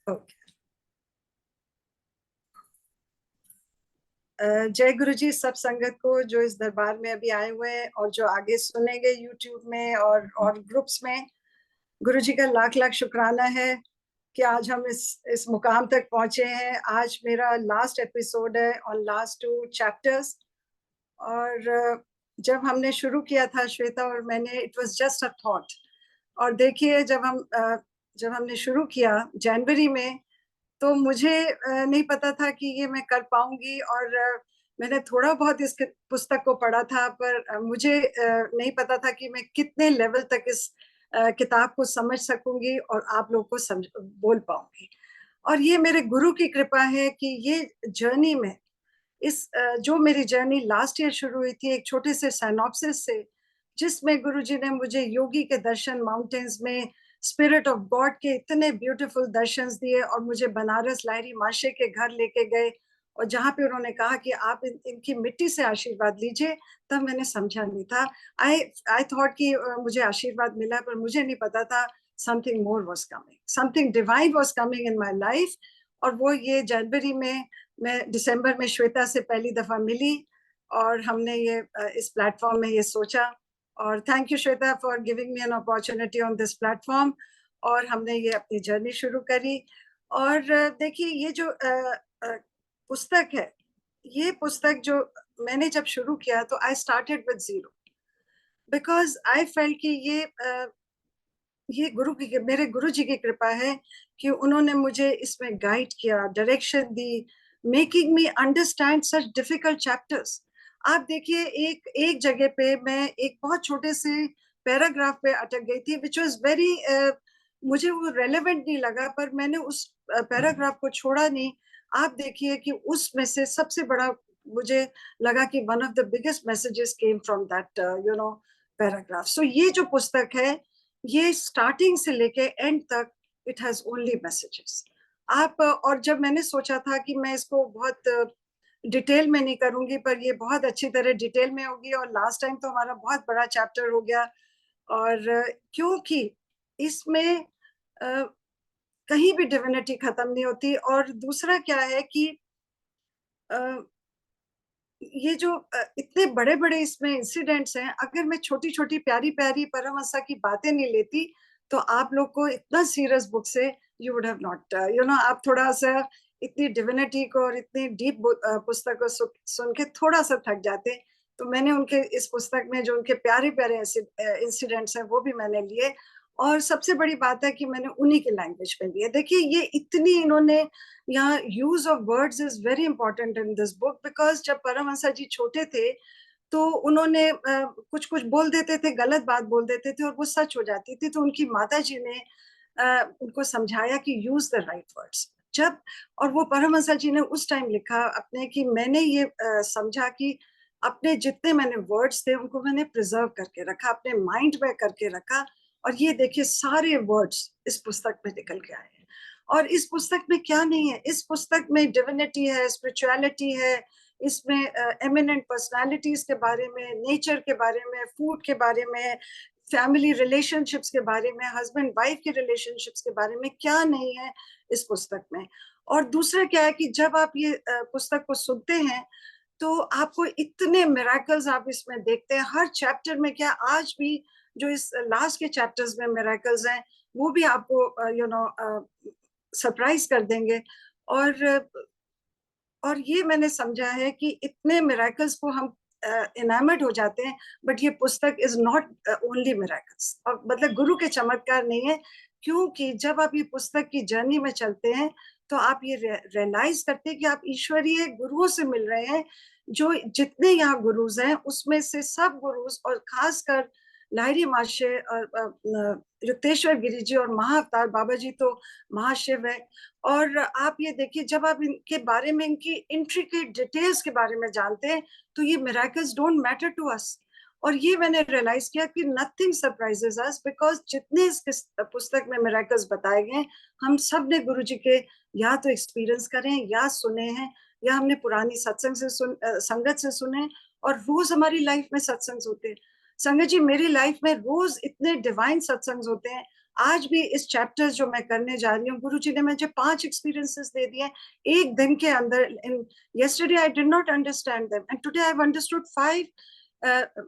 Okay. जय गुरु जी सब संगत को जो इस दरबार में अभी आए हुए हैं और जो आगे सुनेंगे यूट्यूब में और ग्रुप्स में। गुरु जी का लाख लाख शुक्राना है कि आज हम इस मुकाम तक पहुंचे हैं। आज मेरा लास्ट एपिसोड है और लास्ट 2 चैप्टर्स। और जब हमने शुरू किया था श्वेता और मैंने, it was just a thought. और देखिए जब हमने शुरू किया जनवरी में, तो मुझे नहीं पता था कि ये मैं कर पाऊंगी। और मैंने थोड़ा बहुत इस पुस्तक को पढ़ा था, पर मुझे नहीं पता था कि मैं कितने लेवल तक इस किताब को समझ सकूंगी और आप लोग को समझ बोल पाऊंगी। और ये मेरे गुरु की कृपा है कि ये जर्नी में जो मेरी जर्नी लास्ट ईयर शुरू हुई थी एक छोटे से साइनॉप्सिस से, जिसमें गुरुजी ने मुझे योगी के दर्शन, माउंटेन्स में स्पिरिट ऑफ गॉड के इतने ब्यूटीफुल दर्शन दिए और मुझे बनारस लाहिरी माशे के घर लेके गए। और जहाँ पे उन्होंने कहा कि आप इनकी मिट्टी से आशीर्वाद लीजिए, तब मैंने समझा नहीं था। आई आई थॉट कि मुझे आशीर्वाद मिला, पर मुझे नहीं पता था something more was coming, something divine was coming in my life. और वो ये जनवरी में, मैं दिसंबर में श्वेता से पहली दफा मिली और हमने ये इस प्लेटफॉर्म में ये सोचा। और thank you Shweta for giving me an opportunity on this platform. और हमने ये अपनी जर्नी शुरू करी। और देखिए ये जो पुस्तक है, ये पुस्तक जो मैंने जब शुरू किया तो I started with zero, because I felt कि ये मेरे गुरु जी की कृपा है कि उन्होंने मुझे इसमें गाइड किया, डायरेक्शन दी, making me understand such difficult chapters. आप देखिए एक एक जगह पे मैं एक बहुत छोटे से पैराग्राफ पे अटक गई थी, विच वाज वेरी, मुझे वो रेलेवेंट नहीं लगा, पर मैंने उस पैराग्राफ को छोड़ा नहीं। आप देखिए कि उसमें से सबसे बड़ा मुझे लगा कि one of the biggest messages came from that paragraph. So ये जो पुस्तक है, ये स्टार्टिंग से लेके एंड तक इट हैज ओनली मैसेजेस। आप और जब मैंने सोचा था कि मैं इसको बहुत डिटेल में नहीं करूंगी, पर ये बहुत अच्छी तरह डिटेल में होगी। और लास्ट टाइम तो हमारा बहुत बड़ा चैप्टर हो गया। और क्योंकि इसमें कहीं भी डिविनिटी खत्म नहीं होती। और दूसरा क्या है कि ये जो इतने बड़े बड़े इसमें इंसिडेंट्स हैं, अगर मैं छोटी छोटी प्यारी प्यारी परमहंसा की बातें नहीं लेती, तो आप लोग को इतना सीरियस बुक से यू वुड हैव नॉट, आप थोड़ा सा इतनी डिविनिटी को और इतनी डीप पुस्तक को सुन के थोड़ा सा थक जाते। तो मैंने उनके इस पुस्तक में जो उनके प्यारे प्यारे इंसिडेंट्स हैं वो भी मैंने लिए। और सबसे बड़ी बात है कि मैंने उन्हीं के लैंग्वेज में लिए। देखिए ये इतनी इन्होंने यहाँ use of words is very important in this book, because जब परमहंसा जी छोटे थे तो उन्होंने कुछ कुछ बोल देते थे, गलत बात बोल देते थे और वो सच हो जाती थी। तो उनकी माता जी ने उनको समझाया कि यूज द राइट वर्ड्स। जब और वो परमहंसा जी ने उस टाइम लिखा अपने कि मैंने ये समझा कि अपने जितने मैंने वर्ड्स थे उनको मैंने प्रिजर्व करके रखा, अपने माइंड में करके रखा। और ये देखिए सारे वर्ड्स इस पुस्तक में निकल के आए हैं। और इस पुस्तक में क्या नहीं है, इस पुस्तक में डिविनिटी है, स्पिरिचुअलिटी है, इसमें एमिनेंट पर्सनालिटीज के बारे में, नेचर के बारे में, फूड के बारे में, फैमिली रिलेशनशिप्स के बारे में, हस्बैंड वाइफ के रिलेशनशिप्स के बारे में, क्या नहीं है इस पुस्तक में। और दूसरा क्या है कि जब आप ये पुस्तक को सुनते हैं तो आपको इतने मिराकल्स आप इसमें देखते हैं हर चैप्टर में। क्या आज भी जो इस लास्ट के चैप्टर्स में मिराकल्स हैं, वो भी आपको सरप्राइज कर देंगे। और ये मैंने समझा है कि इतने मिराकल्स को हम इनामर्ड हो जाते हैं, बट ये पुस्तक इज नॉट ओनली मिराकल्स, और मतलब गुरु के चमत्कार नहीं है। क्योंकि जब आप ये पुस्तक की जर्नी में चलते हैं तो आप ये रियलाइज करते हैं कि आप ईश्वरीय गुरुओं से मिल रहे हैं। जो जितने यहाँ गुरुज हैं उसमें से सब गुरुज, और खासकर लाहिरी माशे और युक्तेश्वर गिरी जी और महाअवतार बाबा जी तो महाशिव है। और आप ये देखिए जब आप इनके बारे में, इनकी इंट्रिकेट डिटेल्स के बारे में जानते हैं, तो ये miracles don't matter to us. और ये मैंने रियलाइज किया कि नथिंग सरप्राइजेस अस, बिकॉज जितने इस पुस्तक में मिराकल्स बताए गए हम सब ने गुरु जी के या तो एक्सपीरियंस करे हैं, या सुने हैं, या हमने पुरानी सत्संग से संगत से सुने। और रोज हमारी लाइफ में सत्संग होते हैं संगत जी, मेरी लाइफ में रोज इतने डिवाइन सत्संग होते हैं। आज भी इस चैप्टर्स जो मैं करने जा रही हूँ, गुरुजी ने मुझे 5 एक्सपीरियंसेस दे दिए एक दिन के अंदर. Yesterday I did not understand them and today I've understood 5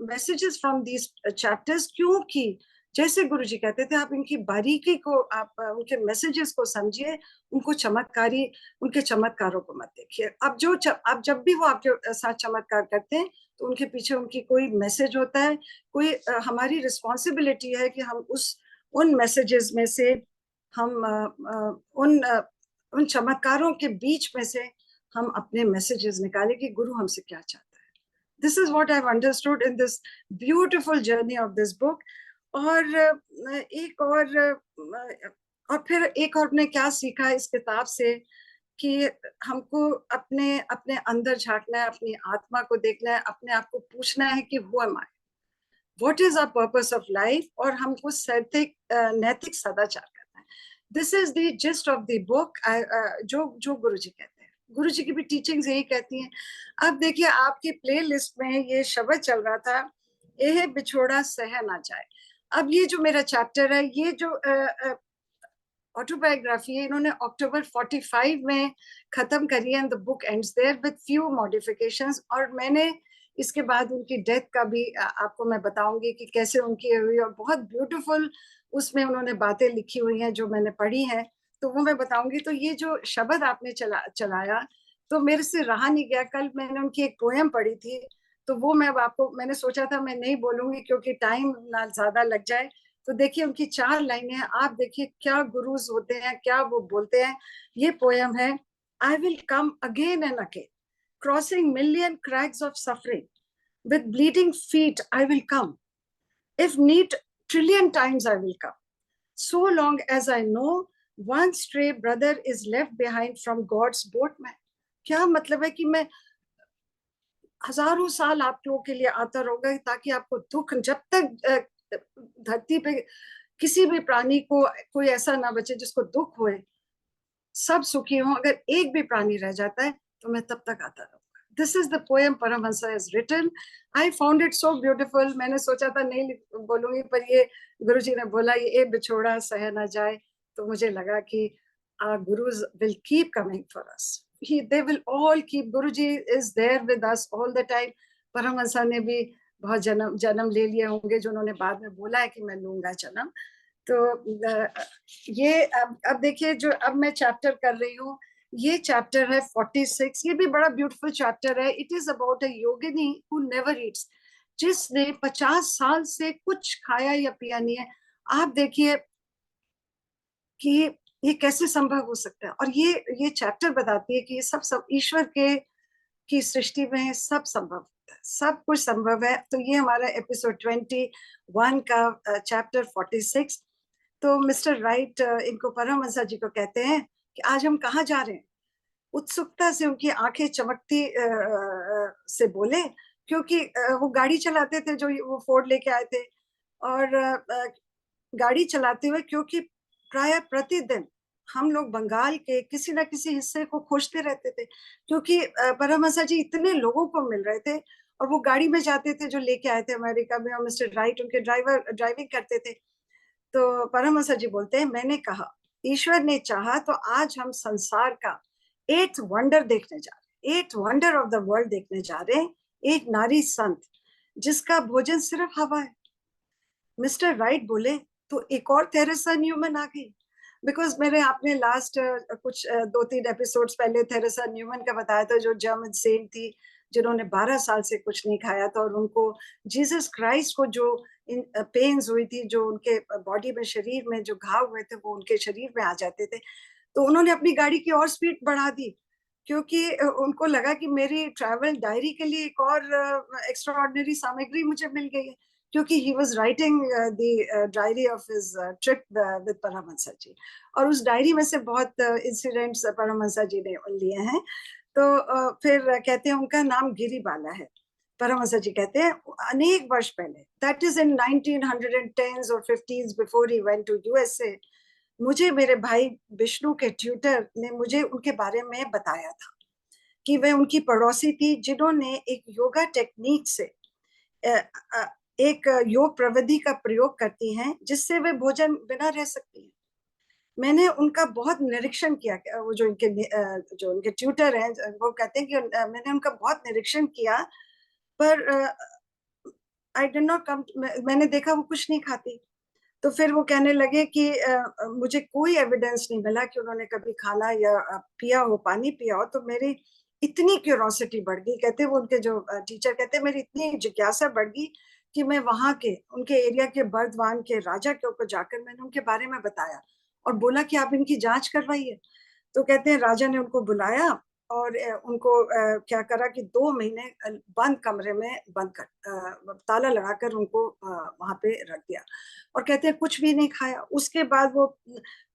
messages from these chapters. क्योंकि जैसे गुरुजी कहते थे, आप इनकी बारीकी को, आप उनके मैसेजेस को समझिए, उनके चमत्कारों को मत देखिए. अब जब भी वो आपके साथ चमत्कार करते हैं तो उनके पीछे उनकी कोई मैसेज होता है, कोई हमारी रिस्पॉन्सिबिलिटी है कि हम उन मैसेजेस में से, हम उन चमत्कारों के बीच में से हम अपने मैसेजेस निकालें कि गुरु हमसे क्या चाहता है. This is what I have understood in this beautiful journey of this book. और फिर एक और ने क्या सीखा इस किताब से कि हमको अपने अपने अंदर झांकना है, अपनी आत्मा को देखना है, अपने आप को पूछना है कि who am I, what is our purpose of life, और हमको नैतिक सदाचार करना है. This is the gist of the book. जो गुरुजी कहते हैं, गुरुजी की भी टीचिंग्स यही कहती हैं. अब देखिए, आपकी प्लेलिस्ट में ये शब्द चल रहा था, यह बिछोड़ा सह ना जाए. अब ये जो मेरा चैप्टर है, ये जो ऑटोबायोग्राफी है, इन्होंने अक्टूबर 45 में खत्म करी है, and the book ends there with few modifications. और मैंने इसके बाद उनकी डेथ का भी आपको मैं बताऊंगी कि कैसे उनकी हुई, और बहुत ब्यूटीफुल उसमें उन्होंने बातें लिखी हुई हैं जो मैंने पढ़ी हैं, तो वो मैं बताऊंगी. तो ये जो शब्द आपने चलाया तो मेरे से रहा नहीं गया. कल मैंने उनकी एक पोएम पढ़ी थी, तो वो मैंने सोचा था मैं नहीं बोलूंगी क्योंकि टाइम ना ज्यादा लग जाए. तो देखिए, उनकी 4 लाइनें हैं, आप देखिए क्या गुरुज होते हैं, क्या वो बोलते हैं. ये पोएम है: I will come again and again, crossing million cracks of suffering, with bleeding feet I will come, if need trillion times I will come, so long as I know one stray brother is left behind from God's boat. में क्या मतलब है कि मैं हजारों साल आप लोगों के लिए आता रहूंगा, ताकि आपको दुख, जब तक धरती पे किसी भी प्राणी को कोई ऐसा ना बचे जिसको दुख होए, सब सुखी हो, अगर एक भी प्राणी रह जाता है तो मैं तब तक आता रहूंगा. This is the poem Paramahansa has written. I found it so beautiful. मैंने सोचा था नहीं बोलूंगी, पर ये गुरुजी ने बोला ये बिछोड़ा सह ना जाए, तो मुझे लगा कि our gurus will keep coming for us. They will all keep. Guruji is there with us all the time. Paramhans ने भी बहुत जन्म ले लिए होंगे, जो उन्होंने बाद में बोला है कि मैं लूंगा जन्म. तो ये अब देखिए, जो अब मैं चैप्टर कर रही हूँ, ये चैप्टर है 46. ये भी बड़ा ब्यूटीफुल चैप्टर है. It is about a Yogini who never Yeats, जिसने 50 साल से कुछ खाया या पिया नहीं है. आप देखिए कि ये कैसे संभव हो सकता है. और ये चैप्टर बताती है कि ये सब ईश्वर की सृष्टि में सब संभव होता है, सब कुछ संभव है. तो ये हमारा एपिसोड 21 का चैप्टर 46. तो मिस्टर राइट इनको परमहंस जी को कहते हैं कि आज हम कहाँ जा रहे हैं. उत्सुकता से उनकी आंखें चमकती से बोले, क्योंकि वो गाड़ी चलाते थे, जो वो फोर्ड लेके आए थे, और गाड़ी चलाते हुए, क्योंकि प्राय प्रतिदिन हम लोग बंगाल के किसी न किसी हिस्से को खोजते रहते थे, क्योंकि परमहंस जी इतने लोगों को मिल रहे थे, और वो गाड़ी में जाते थे जो लेके आए थे अमेरिका में, और मिस्टर राइट उनके ड्राइविंग करते थे. तो परमहंस जी बोलते हैं, मैंने कहा ईश्वर ने चाहा तो आज हम संसार का 8th वंडर देखने जा रहे हैं, 8th wonder of the world देखने जा रहे हैं. एक नारी संत जिसका भोजन सिर्फ हवा है. मिस्टर राइट बोले, तो एक और थेरेसा न्यूमन आ गई. बिकॉज मैंने आपने लास्ट कुछ 2-3 एपिसोड्स पहले थेरेसा न्यूमन का बताया था, जो जर्मन सेंट थी, जिन्होंने 12 साल से कुछ नहीं खाया था, और उनको जीसस क्राइस्ट को जो पेन्स हुई थी, जो उनके बॉडी में, शरीर में जो घाव हुए थे, वो उनके शरीर में आ जाते थे, तो उन्होंने अपनी गाड़ी की और स्पीड बढ़ा दी, क्योंकि उनको लगा कि मेरी ट्रैवल डायरी के लिए एक और एक्स्ट्रा ऑर्डिनरी सामग्री मुझे मिल गई है, क्योंकि he was writing the diary of his trip with Paramahansa ji, और उस डायरी में से बहुत इंसिडेंट्स परमहंस जी ने लिए हैं. तो फिर कहते हैं उनका नाम गिरिबाला है. परमहंस जी कहते हैं अनेक वर्ष पहले, दैट इज इन 1910s और 50s, before he went to USA, मुझे मेरे भाई विष्णु के ट्यूटर ने मुझे उनके बारे में बताया था कि वह उनकी पड़ोसी थी, जिन्होंने एक योगा टेक्निक से एक योग प्रविधि का प्रयोग करती हैं जिससे वे भोजन बिना रह सकती हैं। मैंने उनका बहुत निरीक्षण किया, वो जो उनके ट्यूटर हैं वो कहते हैं कि मैंने उनका बहुत निरीक्षण किया, पर आई डिड नॉट कम, मैंने देखा वो कुछ नहीं खाती। तो फिर वो कहने लगे कि मुझे कोई एविडेंस नहीं मिला कि उन्होंने कभी खाना या पिया हो, पानी पिया हो। तो मेरी इतनी क्यूरोसिटी बढ़ गई, कहते वो उनके जो टीचर कहते मेरी इतनी जिज्ञासा बढ़ गई कि मैं वहां के उनके एरिया के बर्दवान के राजा के ऊपर जाकर मैंने उनके बारे में बताया और बोला कि आप इनकी जांच करवाइए। तो कहते हैं राजा ने उनको बुलाया और उनको क्या करा कि 2 महीने बंद कमरे में बंद कर ताला लगाकर उनको वहां पे रख दिया, और कहते हैं कुछ भी नहीं खाया। उसके बाद वो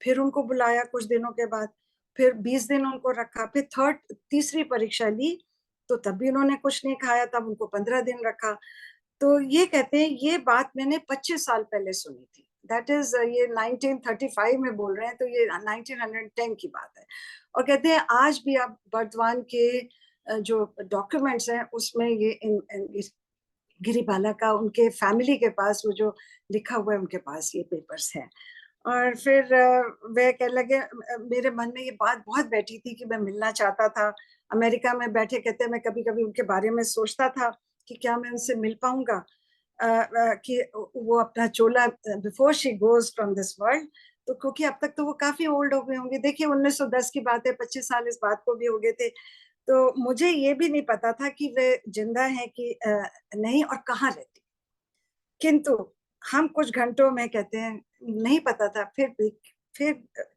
फिर उनको बुलाया कुछ दिनों के बाद, फिर 20 दिन उनको रखा, फिर तीसरी परीक्षा ली तो तब भी उन्होंने कुछ नहीं खाया, तब उनको 15 दिन रखा। तो ये कहते हैं ये बात मैंने 25 साल पहले सुनी थी, दैट इज ये 1935 में बोल रहे हैं, तो ये 1910 की बात है। और कहते हैं आज भी आप बर्दवान के जो डॉक्यूमेंट्स हैं उसमें ये इस गिरिबाला का उनके फैमिली के पास वो जो लिखा हुआ है उनके पास ये पेपर्स हैं। और फिर वे कहने लगे मेरे मन में ये बात बहुत बैठी थी कि मैं मिलना चाहता था। अमेरिका में बैठे कहते हैं मैं कभी कभी उनके बारे में सोचता था कि क्या मैं उनसे मिल पाऊंगा, कि वो अपना चोला before she goes from this world. तो क्योंकि अब तक तो वो काफी ओल्ड हो गए होंगे, देखिए 1910 की बात है, 25 साल इस बात को भी हो गए थे। तो मुझे ये भी नहीं पता था कि वे जिंदा हैं कि नहीं और कहाँ रहती। किंतु हम कुछ घंटों में कहते हैं नहीं पता था, फिर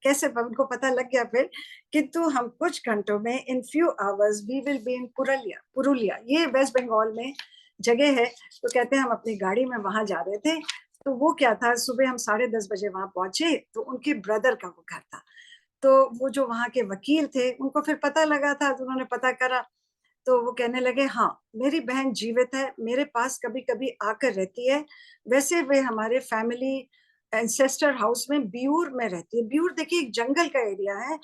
कैसे उनको पता लग गया फिर। किंतु हम कुछ घंटों में in few hours we will be in Purulia. Purulia ये वेस्ट बंगाल में जगह है। तो कहते हैं हम अपनी गाड़ी में वहां जा रहे थे, तो वो क्या था, सुबह हम 10:30 बजे वहां पहुंचे तो उनके ब्रदर का वो घर था। तो वो जो वहां के वकील थे उनको फिर पता लगा था, तो उन्होंने पता करा। तो वो कहने लगे हाँ मेरी बहन जीवित है, मेरे पास कभी कभी आकर रहती है। वैसे वे हमारे फैमिली एंसेस्टर हाउस में बियूर में रहती है। बियूर देखिए एक जंगल का एरिया है।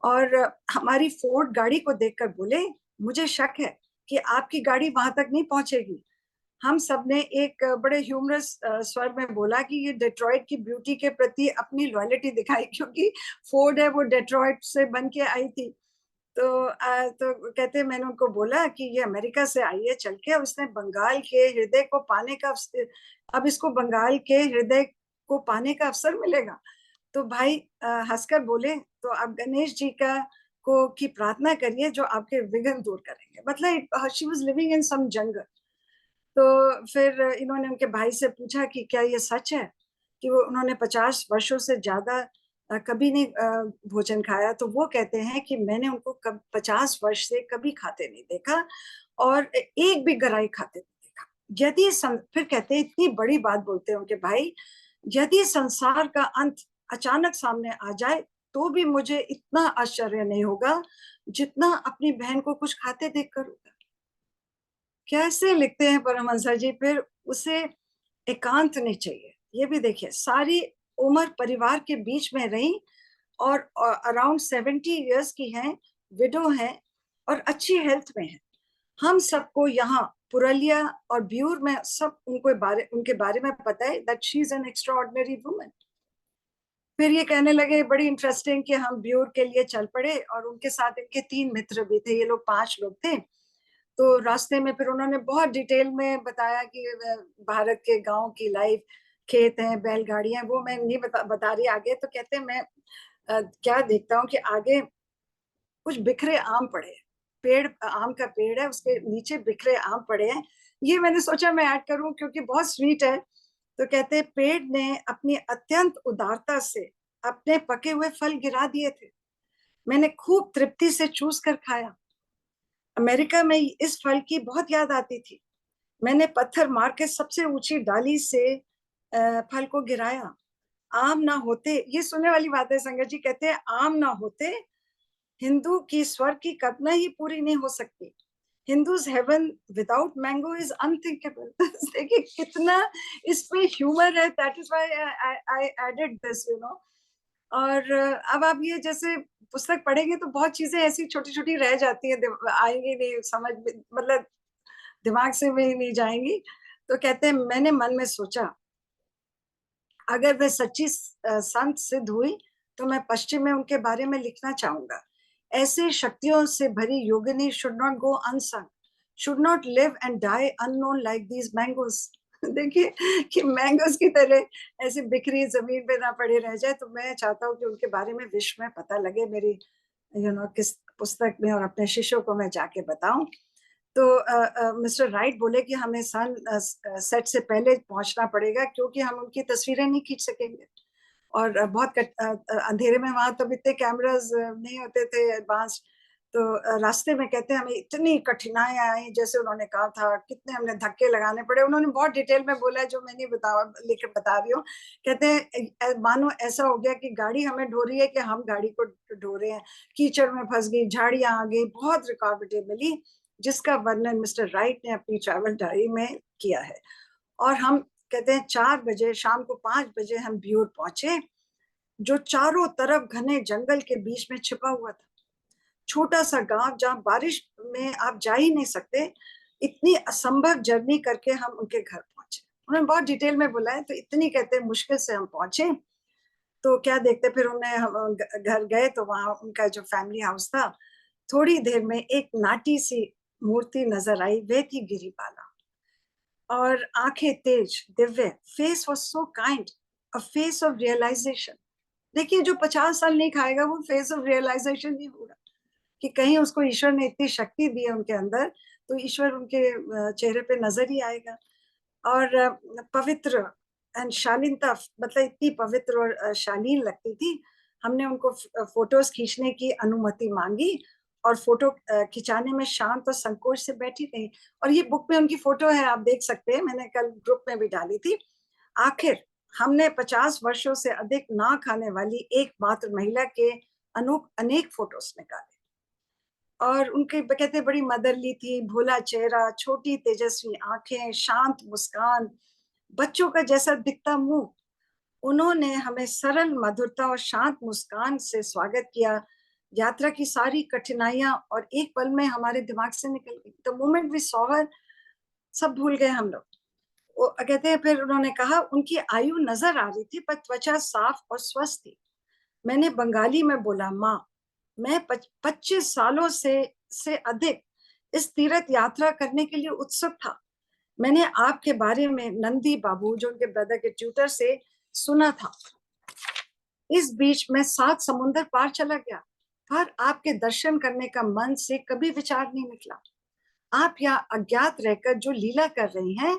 और हमारी फोर्ड गाड़ी को देखकर बोले मुझे शक है कि आपकी गाड़ी वहां तक नहीं पहुंचेगी। हम सब ने एक बड़े ह्यूमरस स्वर में बोला कि ये डेट्रॉइट की ब्यूटी के प्रति अपनी लॉयल्टी दिखाई, क्योंकि फोर्ड है वो डेट्रॉइट से बन के आई थी। तो कहते मैंने उनको बोला कि ये अमेरिका से आई है चल के, उसने बंगाल के हृदय को पाने का अब इसको बंगाल के हृदय को पाने का अवसर मिलेगा। तो भाई हंसकर बोले तो आप गणेश जी का को की प्रार्थना करिए जो आपके विघ्न दूर करेंगे। मतलब शी वाज लिविंग इन सम जंगल। तो फिर इन्होंने उनके भाई से पूछा कि क्या ये सच है कि वो उन्होंने 50 वर्षों से ज्यादा कभी नहीं भोजन खाया। तो वो कहते हैं कि मैंने उनको 50 वर्ष से कभी खाते नहीं देखा और एक भी गराई खाते नहीं देखा। फिर कहते हैं इतनी बड़ी बात बोलते हैं उनके भाई, यदि संसार का अंत अचानक सामने आ जाए तो भी मुझे इतना आश्चर्य नहीं होगा जितना अपनी बहन को कुछ खाते देखकर होगा। कैसे लिखते हैं परमहंस जी फिर, उसे एकांत नहीं चाहिए। ये भी देखिए सारी उम्र परिवार के बीच में रही और अराउंड 70 years की हैं, विडो हैं और अच्छी हेल्थ में है। हम सबको यहाँ पुरलिया और ब्यूर में सब उनके बारे में पता है that she is an extraordinary woman. फिर ये कहने लगे बड़ी इंटरेस्टिंग कि हम ब्यूर के लिए चल पड़े और उनके साथ इनके 3 मित्र भी थे, ये लोग 5 लोग थे। तो रास्ते में फिर उन्होंने बहुत डिटेल में बताया कि भारत के गांव की लाइफ, खेत हैं, बैलगाड़ियां, वो मैं नहीं बता रही आगे। तो कहते हैं मैं क्या देखता हूँ कि आगे कुछ बिखरे आम पड़े हैं। पेड़, आम का पेड़ है, उसके नीचे बिखरे आम पड़े हैं। ये मैंने सोचा मैं ऐड करूं क्योंकि बहुत स्वीट है। तो कहते हैं पेड़ ने अपनी अत्यंत उदारता से अपने पके हुए फल गिरा दिए थे। मैंने खूब तृप्ति से चूस कर खाया। अमेरिका में इस फल की बहुत याद आती थी। मैंने पत्थर मार के सबसे ऊंची डाली से फल को गिराया। आम ना होते, ये सुनने वाली बात है संगत जी, कहते हैं आम ना होते हिंदू की स्वर्ग की कल्पना ही पूरी नहीं हो सकती। Hindus heaven without mango is unthinkable. देखिए कितना इसमें ह्यूमर है, that is why I added this you know. और अब आप ये जैसे पुस्तक पढ़ेंगे तो बहुत चीजें ऐसी छोटी छोटी रह जाती है, आएंगी नहीं समझ में, मतलब दिमाग से में नहीं जाएंगी। तो कहते हैं मैंने मन में सोचा अगर वे सच्ची संत सिद्ध हुई तो मैं पश्चिम में उनके बारे में लिखना चाहूंगा। ऐसे शक्तियों से भरी योगिनी should not go unsung, should not live and die unknown like these mangoes. देखिए कि मैंगोज की तरह ऐसी बिखरी जमीन पे ना पड़े रह जाए। तो मैं चाहता हूँ कि उनके बारे में विश्व में पता लगे, मेरी किस पुस्तक में, और अपने शिष्यों को मैं जाके बताऊं। तो मिस्टर राइट बोले कि हमें सन सेट से पहले पहुंचना पड़ेगा क्योंकि हम उनकी तस्वीरें नहीं खींच सकेंगे। और बहुत अंधेरे में वहां तब इतने कैमरास नहीं होते थे एडवांस। तो रास्ते में कहते हैं हमें इतनी कठिनाइयां आई, जैसे उन्होंने कहा था, कितने हमने धक्के लगाने पड़े। उन्होंने बहुत डिटेल में बोला है जो मैं नहीं लेकर बता रही हूँ। कहते हैं मानो ऐसा हो गया कि गाड़ी हमें ढो रही है कि हम गाड़ी को ढो रहे हैं। कीचड़ में फंस गई, झाड़ियां आ गई, बहुत रुकावटें मिली, जिसका वर्णन मिस्टर राइट ने अपनी ट्रैवल डायरी में किया है। और हम कहते हैं 4 बजे, शाम को 5 बजे हम ब्यूर पहुंचे, जो चारों तरफ घने जंगल के बीच में छिपा हुआ था। छोटा सा गांव जहां बारिश में आप जा ही नहीं सकते। इतनी असंभव जर्नी करके हम उनके घर पहुंचे। उन्होंने बहुत डिटेल में बोला है। तो इतनी कहते हैं मुश्किल से हम पहुंचे। तो क्या देखते, फिर उन्हें हम घर गए तो वहां उनका जो फैमिली हाउस था, थोड़ी देर में एक नाटी सी मूर्ति नजर आई। वे थी गिरिबाला, और आंखें तेज, दिव्य, face was so kind, a face of realisation. देखिए जो 50 साल नहीं खाएगा वो फेस ऑफ रियलाइजेशन नहीं होगा, कि कहीं उसको ईश्वर ने इतनी शक्ति दी है उनके अंदर, तो ईश्वर उनके चेहरे पे नजर ही आएगा। और पवित्र एंड शालीनता, मतलब इतनी पवित्र और शालीन लगती थी। हमने उनको फोटोज खींचने की अनुमति मांगी, और फोटो खिंचाने में शांत और संकोच से बैठी रही। और ये बुक में उनकी फोटो है, आप देख सकते हैं, मैंने कल ग्रुप में भी डाली थी। आखिर हमने 50 वर्षों से अधिक ना खाने वाली एकमात्र महिला के अनेक फोटोज निकाले। और उनके कहते बड़ी मदरली थी, भोला चेहरा, छोटी तेजस्वी आंखें, शांत मुस्कान, बच्चों का जैसा दिखता मुंह। उन्होंने हमें सरल मधुरता और शांत मुस्कान से स्वागत किया। यात्रा की सारी कठिनाइयां और एक पल में हमारे दिमाग से निकल गई। The moment we saw her, सब भूल गए हम लोग। वो कहते हैं फिर उन्होंने कहा उनकी आयु नजर आ रही थी पर त्वचा साफ और स्वस्थ थी। मैंने बंगाली में बोला, माँ, मैं 25 सालों से अधिक इस तीर्थ यात्रा करने के लिए उत्सुक था। मैंने आपके बारे में नंदी बाबू, जो उनके ब्रदर के ट्यूटर से, सुना था। इस बीच में 7 समुंदर पार चला गया, पर आपके दर्शन करने का मन से कभी विचार नहीं निकला। आप यहाँ अज्ञात रहकर जो लीला कर रही हैं,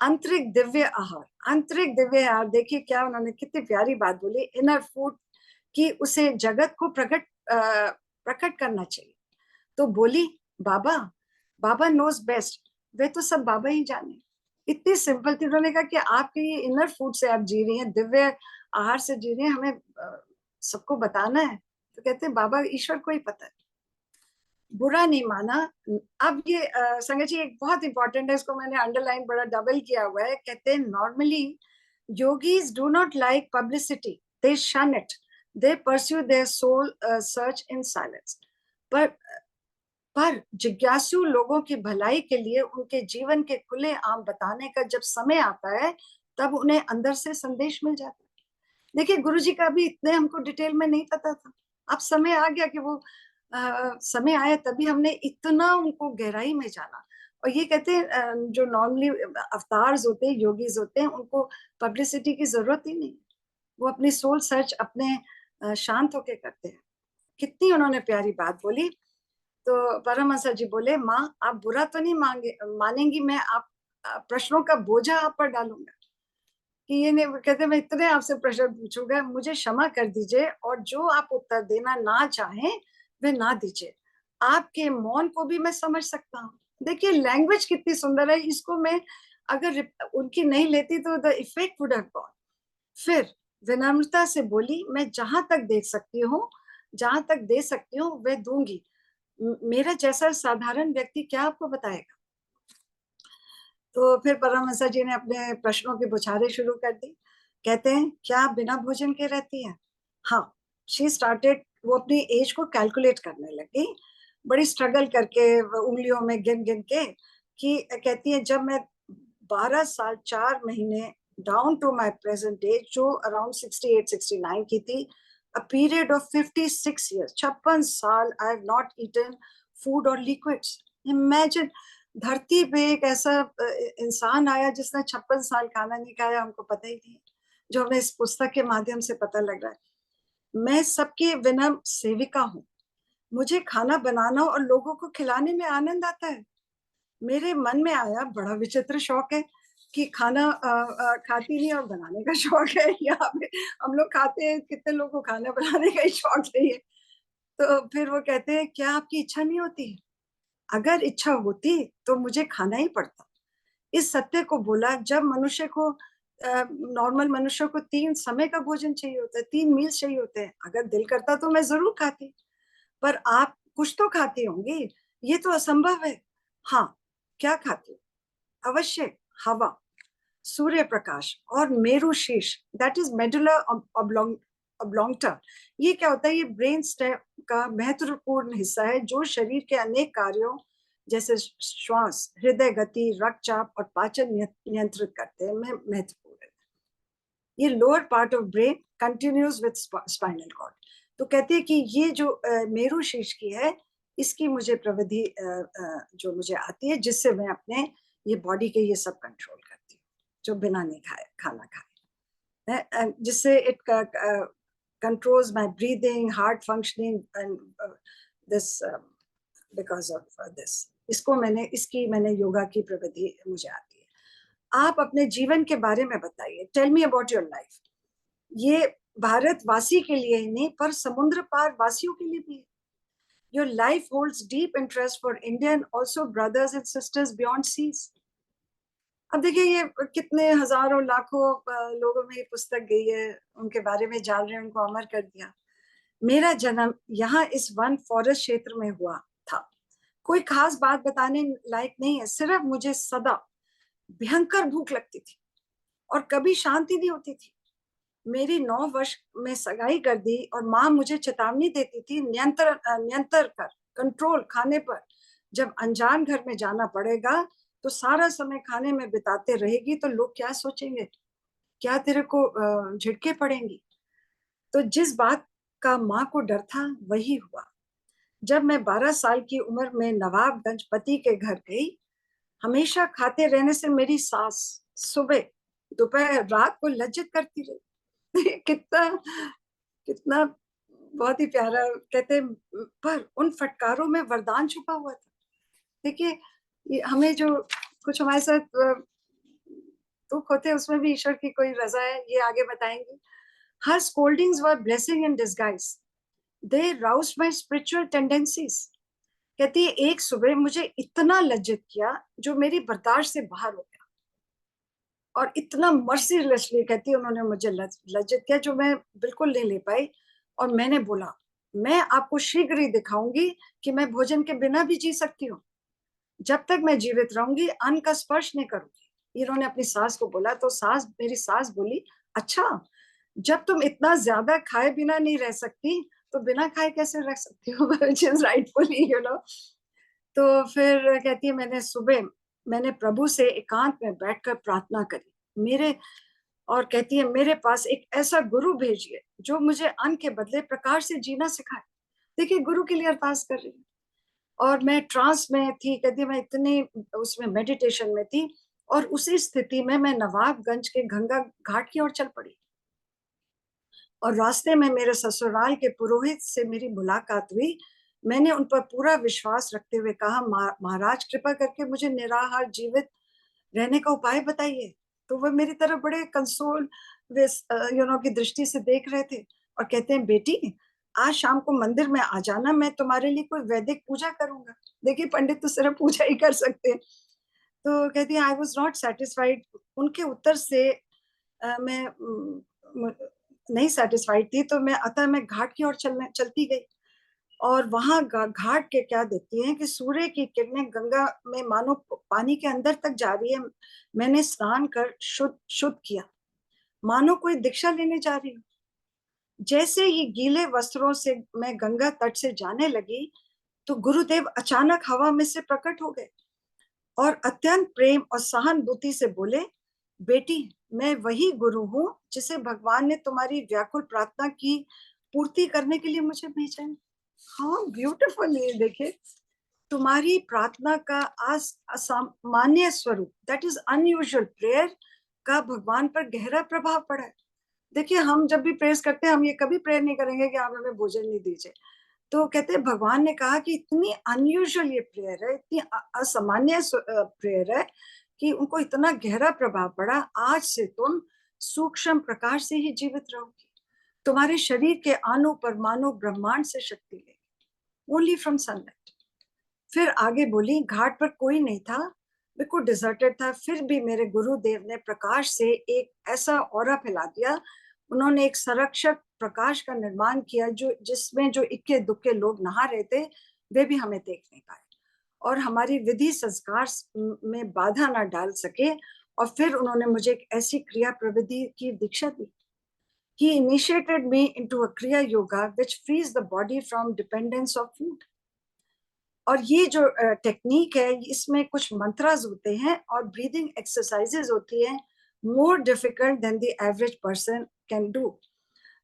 आंतरिक दिव्य आहार, आंतरिक दिव्य आहार। देखिए क्या उन्होंने कितनी प्यारी बात बोली, इनर फूड, कि उसे जगत को प्रकट करना चाहिए। तो बोली, बाबा, बाबा नोज बेस्ट, वे तो सब बाबा ही जाने। इतनी सिंपल थी। उन्होंने कहा कि आपके ये इनर फूड से आप जी रही हैं, दिव्य आहार से जी रही हैं, हमें सबको बताना है। तो कहते हैं बाबा, ईश्वर को ही पता है। बुरा नहीं माना। अब ये संगत जी एक बहुत इंपॉर्टेंट है, इसको मैंने अंडरलाइन बड़ा डबल किया हुआ है। कहते हैं normally yogis do not like publicity, they shun it, they pursue their soul search in silence। पर पर जिज्ञासु लोगों की भलाई के लिए उनके जीवन के खुले आम बताने का जब समय आता है, तब उन्हें अंदर से संदेश मिल जाता है। देखिए गुरु जी का भी इतने हमको डिटेल में नहीं पता था। अब समय आ गया कि वो समय आया, तभी हमने इतना उनको गहराई में जाना। और ये कहते हैं जो नॉर्मली अवतार्स होते हैं, योगीज होते हैं, उनको पब्लिसिटी की जरूरत ही नहीं। वो अपनी सोल सर्च अपने शांत होके करते हैं। कितनी उन्होंने प्यारी बात बोली। तो परमहंस जी बोले, माँ, आप बुरा तो नहीं मानेंगी, मैं आप प्रश्नों का बोझा आप पर डालूंगा, कि ये नहीं। कहते मैं इतने आपसे प्रश्न पूछूंगा, मुझे क्षमा कर दीजिए, और जो आप उत्तर देना ना चाहें वे ना दीजिए। आपके मौन को भी मैं समझ सकता हूँ। देखिए लैंग्वेज कितनी सुंदर है। इसको मैं अगर उनकी नहीं लेती तो the effect would have gone. फिर विनम्रता से बोली, मैं जहां तक देख सकती हूँ, जहां तक दे सकती हूँ वे दूंगी। मेरा जैसा साधारण व्यक्ति क्या आपको बताएगा। तो फिर परमहंस जी ने अपने प्रश्नों की बुछारें शुरू कर दी। कहते हैं, क्या आप बिना भोजन के रहती हैं? हाँ। शी स्टार्टेड, वो अपनी एज को कैलकुलेट करने लगी, बड़ी स्ट्रगल करके उंगलियों में गिन गिन के, कि कहती है जब मैं 12 साल 4 महीने down to my present age, जो अराउंड 68-69 की थी, a period of 56 years, 56 साल I have not eaten food or liquids. Imagine, धरती पे एक ऐसा इंसान आया जिसने 56 साल खाना नहीं खाया, हमको पता ही नहीं, जो हमें इस पुस्तक के माध्यम से पता लग रहा है। मैं सबकी विनम्र सेविका हूँ, मुझे खाना बनाना और लोगों को खिलाने में आनंद आता है। मेरे मन में आया, बड़ा विचित्र शौक है कि खाना खाती नहीं और बनाने का शौक है। यहाँ पे हम लोग खाते हैं, कितने लोगों को खाना बनाने का ही शौक नहीं है। तो फिर वो कहते हैं, क्या आपकी इच्छा नहीं होती? अगर इच्छा होती तो मुझे खाना ही पड़ता। इस सत्य को बोला, जब मनुष्य को नॉर्मल मनुष्य को 3 समय का भोजन चाहिए होता है, 3 मील चाहिए होते हैं। अगर दिल करता तो मैं जरूर खाती, पर आप कुछ तो खाती होंगी, ये तो असंभव है। हाँ, क्या खाती हूँ? अवश्य हवा, सूर्य प्रकाश और मेरु शीर्ष, दैट इज मेडुला ऑब्लोंगटा। ये क्या होता है? ये ब्रेन स्टेम का महत्वपूर्ण हिस्सा है, जो शरीर के अनेक कार्यों जैसे श्वास, हृदय गति, रक्तचाप और पाचन नियंत्रित करते हैं, महत्वपूर्ण है। ये lower part of brain continues with spinal cord. तो कहते हैं कि ये जो मेरु शीर्ष की है, इसकी मुझे प्रविधि जो मुझे आती है, जिससे मैं अपने ये बॉडी के ये सब कंट्रोल करती हूँ, जो बिना नहीं खाए खाना खाए, जिससे it controls my breathing, heart functioning and this, because of this. इसकी मैंने योगा की प्रविधि मुझे आती है। आप अपने जीवन के बारे में बताइए, tell me about your life. ये भारतवासी के लिए ही नहीं, पर समुद्र पार वासियों के लिए भी है। Your life holds deep interest for India and also brothers and sisters beyond seas. अब देखिए, ये कितने हजारों लाखों लोगों में ये पुस्तक गई है, उनके बारे में जान रहे हैं, उनको अमर कर दिया। मेरा जन्म यहाँ इस वन फॉरेस्ट क्षेत्र में हुआ था। कोई खास बात बताने लायक नहीं है, सिर्फ मुझे सदा भयंकर भूख लगती थी और कभी शांति नहीं होती थी। मेरी 9 वर्ष में सगाई कर दी और माँ मुझे चेतावनी देती थी, नियंत्रण कर, कंट्रोल खाने पर। जब अनजान घर में जाना पड़ेगा तो सारा समय खाने में बिताते रहेगी तो लोग क्या सोचेंगे, क्या तेरे को झिड़के पड़ेंगी। तो जिस बात का माँ को डर था वही हुआ। जब मैं 12 साल की उम्र में नवाबगंज पति के घर गई, हमेशा खाते रहने से मेरी सास सुबह दोपहर रात को लज्जित करती रही। कितना कितना बहुत ही प्यारा। कहते, पर उन फटकारों में वरदान छुपा हुआ था। देखिए, ये हमें जो कुछ हमारे साथ दुख होते हैं, उसमें भी ईश्वर की कोई रजा है, ये आगे बताएंगे। हर scoldings were blessing in disguise, they roused my spiritual tendencies. कहती है, एक सुबह मुझे इतना लज्जित किया जो मेरी बर्दाश्त से बाहर हो गया, और इतना मर्सीलेसली कहती है उन्होंने मुझे लज्जित किया जो मैं बिल्कुल नहीं ले पाई। और मैंने बोला, मैं आपको शीघ्र ही दिखाऊंगी कि मैं भोजन के बिना भी जी सकती हूँ। जब तक मैं जीवित रहूंगी अन्न का स्पर्श नहीं करूंगी। इन्होंने अपनी सास को बोला, तो मेरी सास बोली, अच्छा, जब तुम इतना ज्यादा खाए बिना नहीं रह सकती तो बिना खाए कैसे रह सकती हो? राइटफुली, तो फिर कहती है, मैंने प्रभु से एकांत में बैठकर प्रार्थना करी, और कहती है, मेरे पास एक ऐसा गुरु भेजिए जो मुझे अन्न के बदले प्रकाश से जीना सिखाए। देखिए, गुरु के लिए अरदास कर रही हूँ। और मैं ट्रांस में थी, कहती है, मैं इतनी उसमें मेडिटेशन में थी, और उसी स्थिति में मैं नवाबगंज के गंगा घाट की ओर चल पड़ी। और रास्ते में मेरे ससुराल के पुरोहित से मेरी मुलाकात हुई। मैंने उन पर पूरा विश्वास रखते हुए कहा, महाराज कृपा करके मुझे निराहार जीवित रहने का उपाय बताइए। तो वह मेरी तरफ बड़े कंसोल की दृष्टि से देख रहे थे और कहते हैं, बेटी, आज शाम को मंदिर में आ जाना, मैं तुम्हारे लिए कोई वैदिक पूजा करूंगा। देखिए, पंडित तो सिर्फ पूजा ही कर सकते हैं। तो कहती है, आई वॉज नॉट सेटिस्फाइड। उनके उत्तर से मैं नहीं सेटिस्फाइड थी, तो मैं घाट की ओर चलती गई। और वहां घाट के क्या देखती हैं कि सूर्य की किरणें गंगा में मानो पानी के अंदर तक जा रही है। मैंने स्नान कर शुद्ध किया, मानो कोई दीक्षा लेने जा रही हूँ। जैसे ही गीले वस्त्रों से मैं गंगा तट से जाने लगी तो गुरुदेव अचानक हवा में से प्रकट हो गए और अत्यंत प्रेम और सहानुभूति से बोले, बेटी, मैं वही गुरु हूं जिसे भगवान ने तुम्हारी व्याकुल प्रार्थना की पूर्ति करने के लिए मुझे भेजा है। हाँ, ब्यूटीफुल है। देखिए, तुम्हारी प्रार्थना का असामान्य स्वरूप, दैट इज अनयूजुअल प्रेयर, का भगवान पर गहरा प्रभाव पड़ा है। देखिए, हम जब भी प्रेयर करते हैं, हम ये कभी प्रेयर नहीं करेंगे कि आप हमें भोजन नहीं दीजिए। तो कहते हैं भगवान ने कहा कि इतनी अनयूजुअल ये प्रेयर है, इतनी असामान्य प्रेयर है कि उनको इतना गहरा प्रभाव पड़ा। आज से तुम सूक्ष्म प्रकाश से ही जीवित रहोगी, तुम्हारे शरीर के अणु परमाणु ब्रह्मांड से शक्ति लेगी, ओनली फ्रॉम सनलाइट। फिर आगे बोली, घाट पर कोई नहीं था, बिल्कुल डिजर्टेड था, फिर भी मेरे गुरुदेव ने प्रकाश से एक ऐसा ऑरा फैला दिया। उन्होंने एक संरक्षक प्रकाश का निर्माण किया जो जिसमें जो इक्के दुक्के लोग नहा रहे थे वे भी हमें देख नहीं पाए और हमारी विधि संस्कार में बाधा ना डाल सके। और फिर उन्होंने मुझे एक ऐसी क्रिया प्रविधि की दीक्षा दी। He initiated me into a Kriya Yoga which frees the body from dependence of food. और ये जो टेक्निक है, इसमें कुछ मंत्रास होते हैं और ब्रीदिंग एक्सरसाइजेज होती है, more difficult than the average person can do.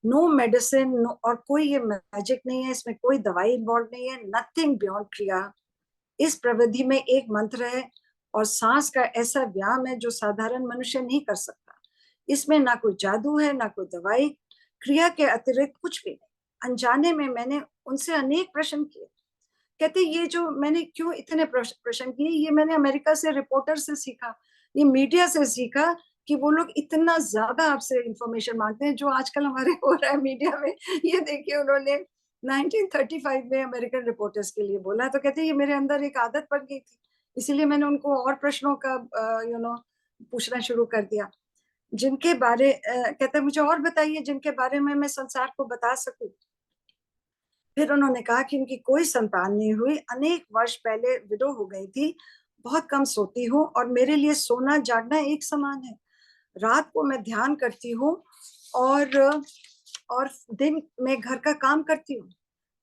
No medicine, no, और कोई ये मैजिक नहीं है, इसमें कोई दवाई इन्वॉल्व नहीं है, नथिंग बियॉन्ड क्रिया। इस प्रविधि में एक मंत्र है और सांस का ऐसा व्यायाम है जो साधारण मनुष्य नहीं कर सकता। इसमें ना कोई जादू है, ना कोई दवाई, क्रिया के अतिरिक्त कुछ भी नहीं। अनजाने में मैंने उनसे अनेक प्रश्न किए। कहते ये जो मैंने क्यों इतने प्रश्न किए, ये मैंने अमेरिका से रिपोर्टर से सीखा, ये मीडिया से सीखा कि वो लोग इतना ज्यादा आपसे इंफॉर्मेशन मांगते हैं जो आजकल हमारे हो रहा है मीडिया में। ये देखिए, उन्होंने 1935 में अमेरिकन रिपोर्टर्स के लिए बोला। तो कहते ये मेरे अंदर एक आदत पड़ गई थी, इसीलिए मैंने उनको और प्रश्नों का पूछना शुरू कर दिया, जिनके बारे कहते मुझे और बताइए जिनके बारे में मैं संसार को बता सकूं। फिर उन्होंने कहा कि उनकी कोई संतान नहीं हुई, अनेक वर्ष पहले विडो हो गई थी, बहुत कम सोती हूँ और मेरे लिए सोना जागना एक समान है। रात को मैं ध्यान करती हूँ और दिन में घर का काम करती हूँ।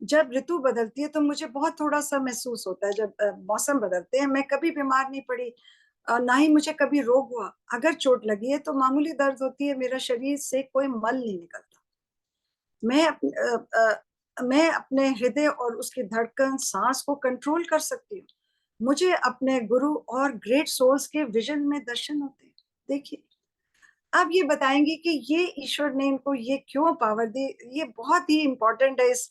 जब ऋतु बदलती है तो मुझे बहुत थोड़ा सा महसूस होता है, जब मौसम बदलते हैं। मैं कभी बीमार नहीं पड़ी, ना ही मुझे कभी रोग हुआ। अगर चोट लगी है तो मामूली दर्द होती है, मेरा शरीर से कोई मल नहीं निकलता। मैं अपने हृदय और उसकी धड़कन, सांस को कंट्रोल कर सकती हूँ। मुझे अपने गुरु और ग्रेट सोल्स के विजन में दर्शन होते हैं। देखिए, आप ये बताएंगे कि ये ईश्वर ने इनको ये क्यों पावर दी। ये बहुत ही इंपॉर्टेंट है इस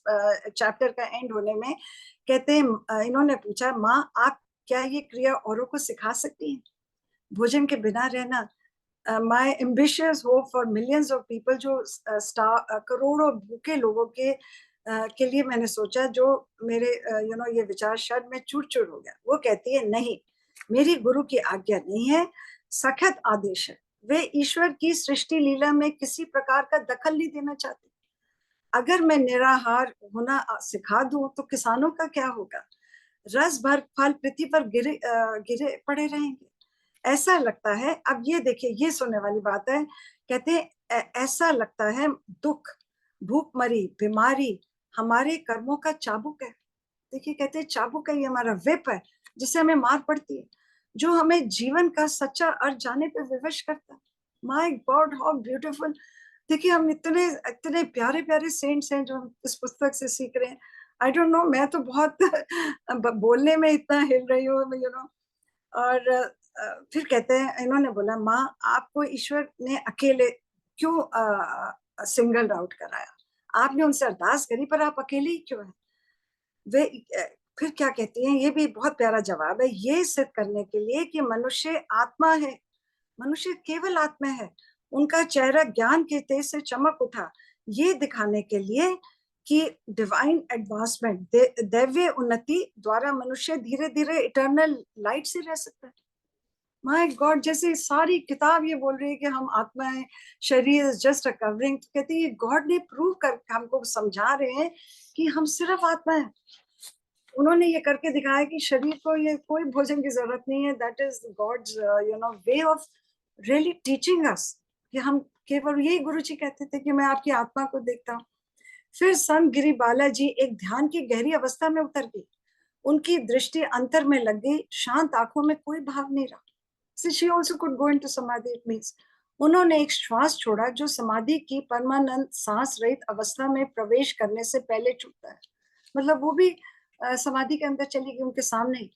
चैप्टर का एंड होने में। कहते हैं इन्होंने पूछा, माँ आप क्या ये क्रिया औरों को सिखा सकती हैं, भोजन के बिना रहना। My ambitious hope for millions of people, जो करोड़ों भूखे लोगों के लिए मैंने सोचा, जो मेरे ये विचार शब्द में चूर चूर हो गया। वो कहती है, नहीं, मेरी गुरु की आज्ञा नहीं है, सख्त आदेश है। वे ईश्वर की सृष्टि लीला में किसी प्रकार का दखल नहीं देना चाहते। अगर मैं निराहार होना सिखा दूं तो किसानों का क्या होगा। रस भर फल पृथ्वी पर गिरे पड़े रहेंगे। ऐसा लगता है, अब ये देखिए, ये सुनने वाली बात है। कहते ऐसा लगता है दुख, भूखमरी, बीमारी हमारे कर्मों का चाबुक है। देखिए, कहते हैं चाबुक है, ये हमारा विप है जिससे हमें मार पड़ती है, जो हमें जीवन का सच्चा अर्थ जाने पे विवश करता है। My God, how beautiful. देखिए, हम इतने इतने प्यारे प्यारे सेंट्स हैं जो हम इस पुस्तक से सीख रहे हैं। आई डोंट नो, मैं तो बहुत बोलने में इतना हिल रही हूँ, और फिर कहते हैं, इन्होंने बोला, माँ आपको ईश्वर ने अकेले क्यों सिंगल आउट कराया, आपने उनसे अरदास करी पर आप अकेले ही क्यों हैं। वे फिर क्या कहती हैं, ये भी बहुत प्यारा जवाब है, ये सिद्ध करने के लिए कि मनुष्य आत्मा है, मनुष्य केवल आत्मा है। उनका चेहरा ज्ञान के तेज से चमक उठा, ये दिखाने के लिए कि डिवाइन एडवांसमेंट, दैवीय उन्नति द्वारा मनुष्य धीरे धीरे इटर्नल लाइट से रह सकता है। माय गॉड, जैसे सारी किताब ये बोल रही है कि हम आत्मा है, शरीर इज जस्ट अ कवरिंग। तो कहते हैं गॉड ने प्रूव कर हमको समझा रहे हैं कि हम सिर्फ आत्मा है। उन्होंने ये करके दिखाया कि शरीर को ये कोई भोजन की जरूरत नहीं है। That is God's way of really teaching us कि हम केवल, यही गुरुजी कहते थे कि मैं आपकी आत्मा को देखता हूँ। फिर संत गिरी बालाजी एक ध्यान की गहरी अवस्था में उतर गई। उनकी दृष्टि अंतर में लग गई, शांत आंखों में कोई भाव नहीं रहा। So she also could go into samadhi. It means उन्होंने एक श्वास छोड़ा जो समाधि की परमानंद सांस रहित अवस्था में प्रवेश करने से पहले छूटता है। मतलब वो भी समाधि के अंदर चली गई उनके सामने।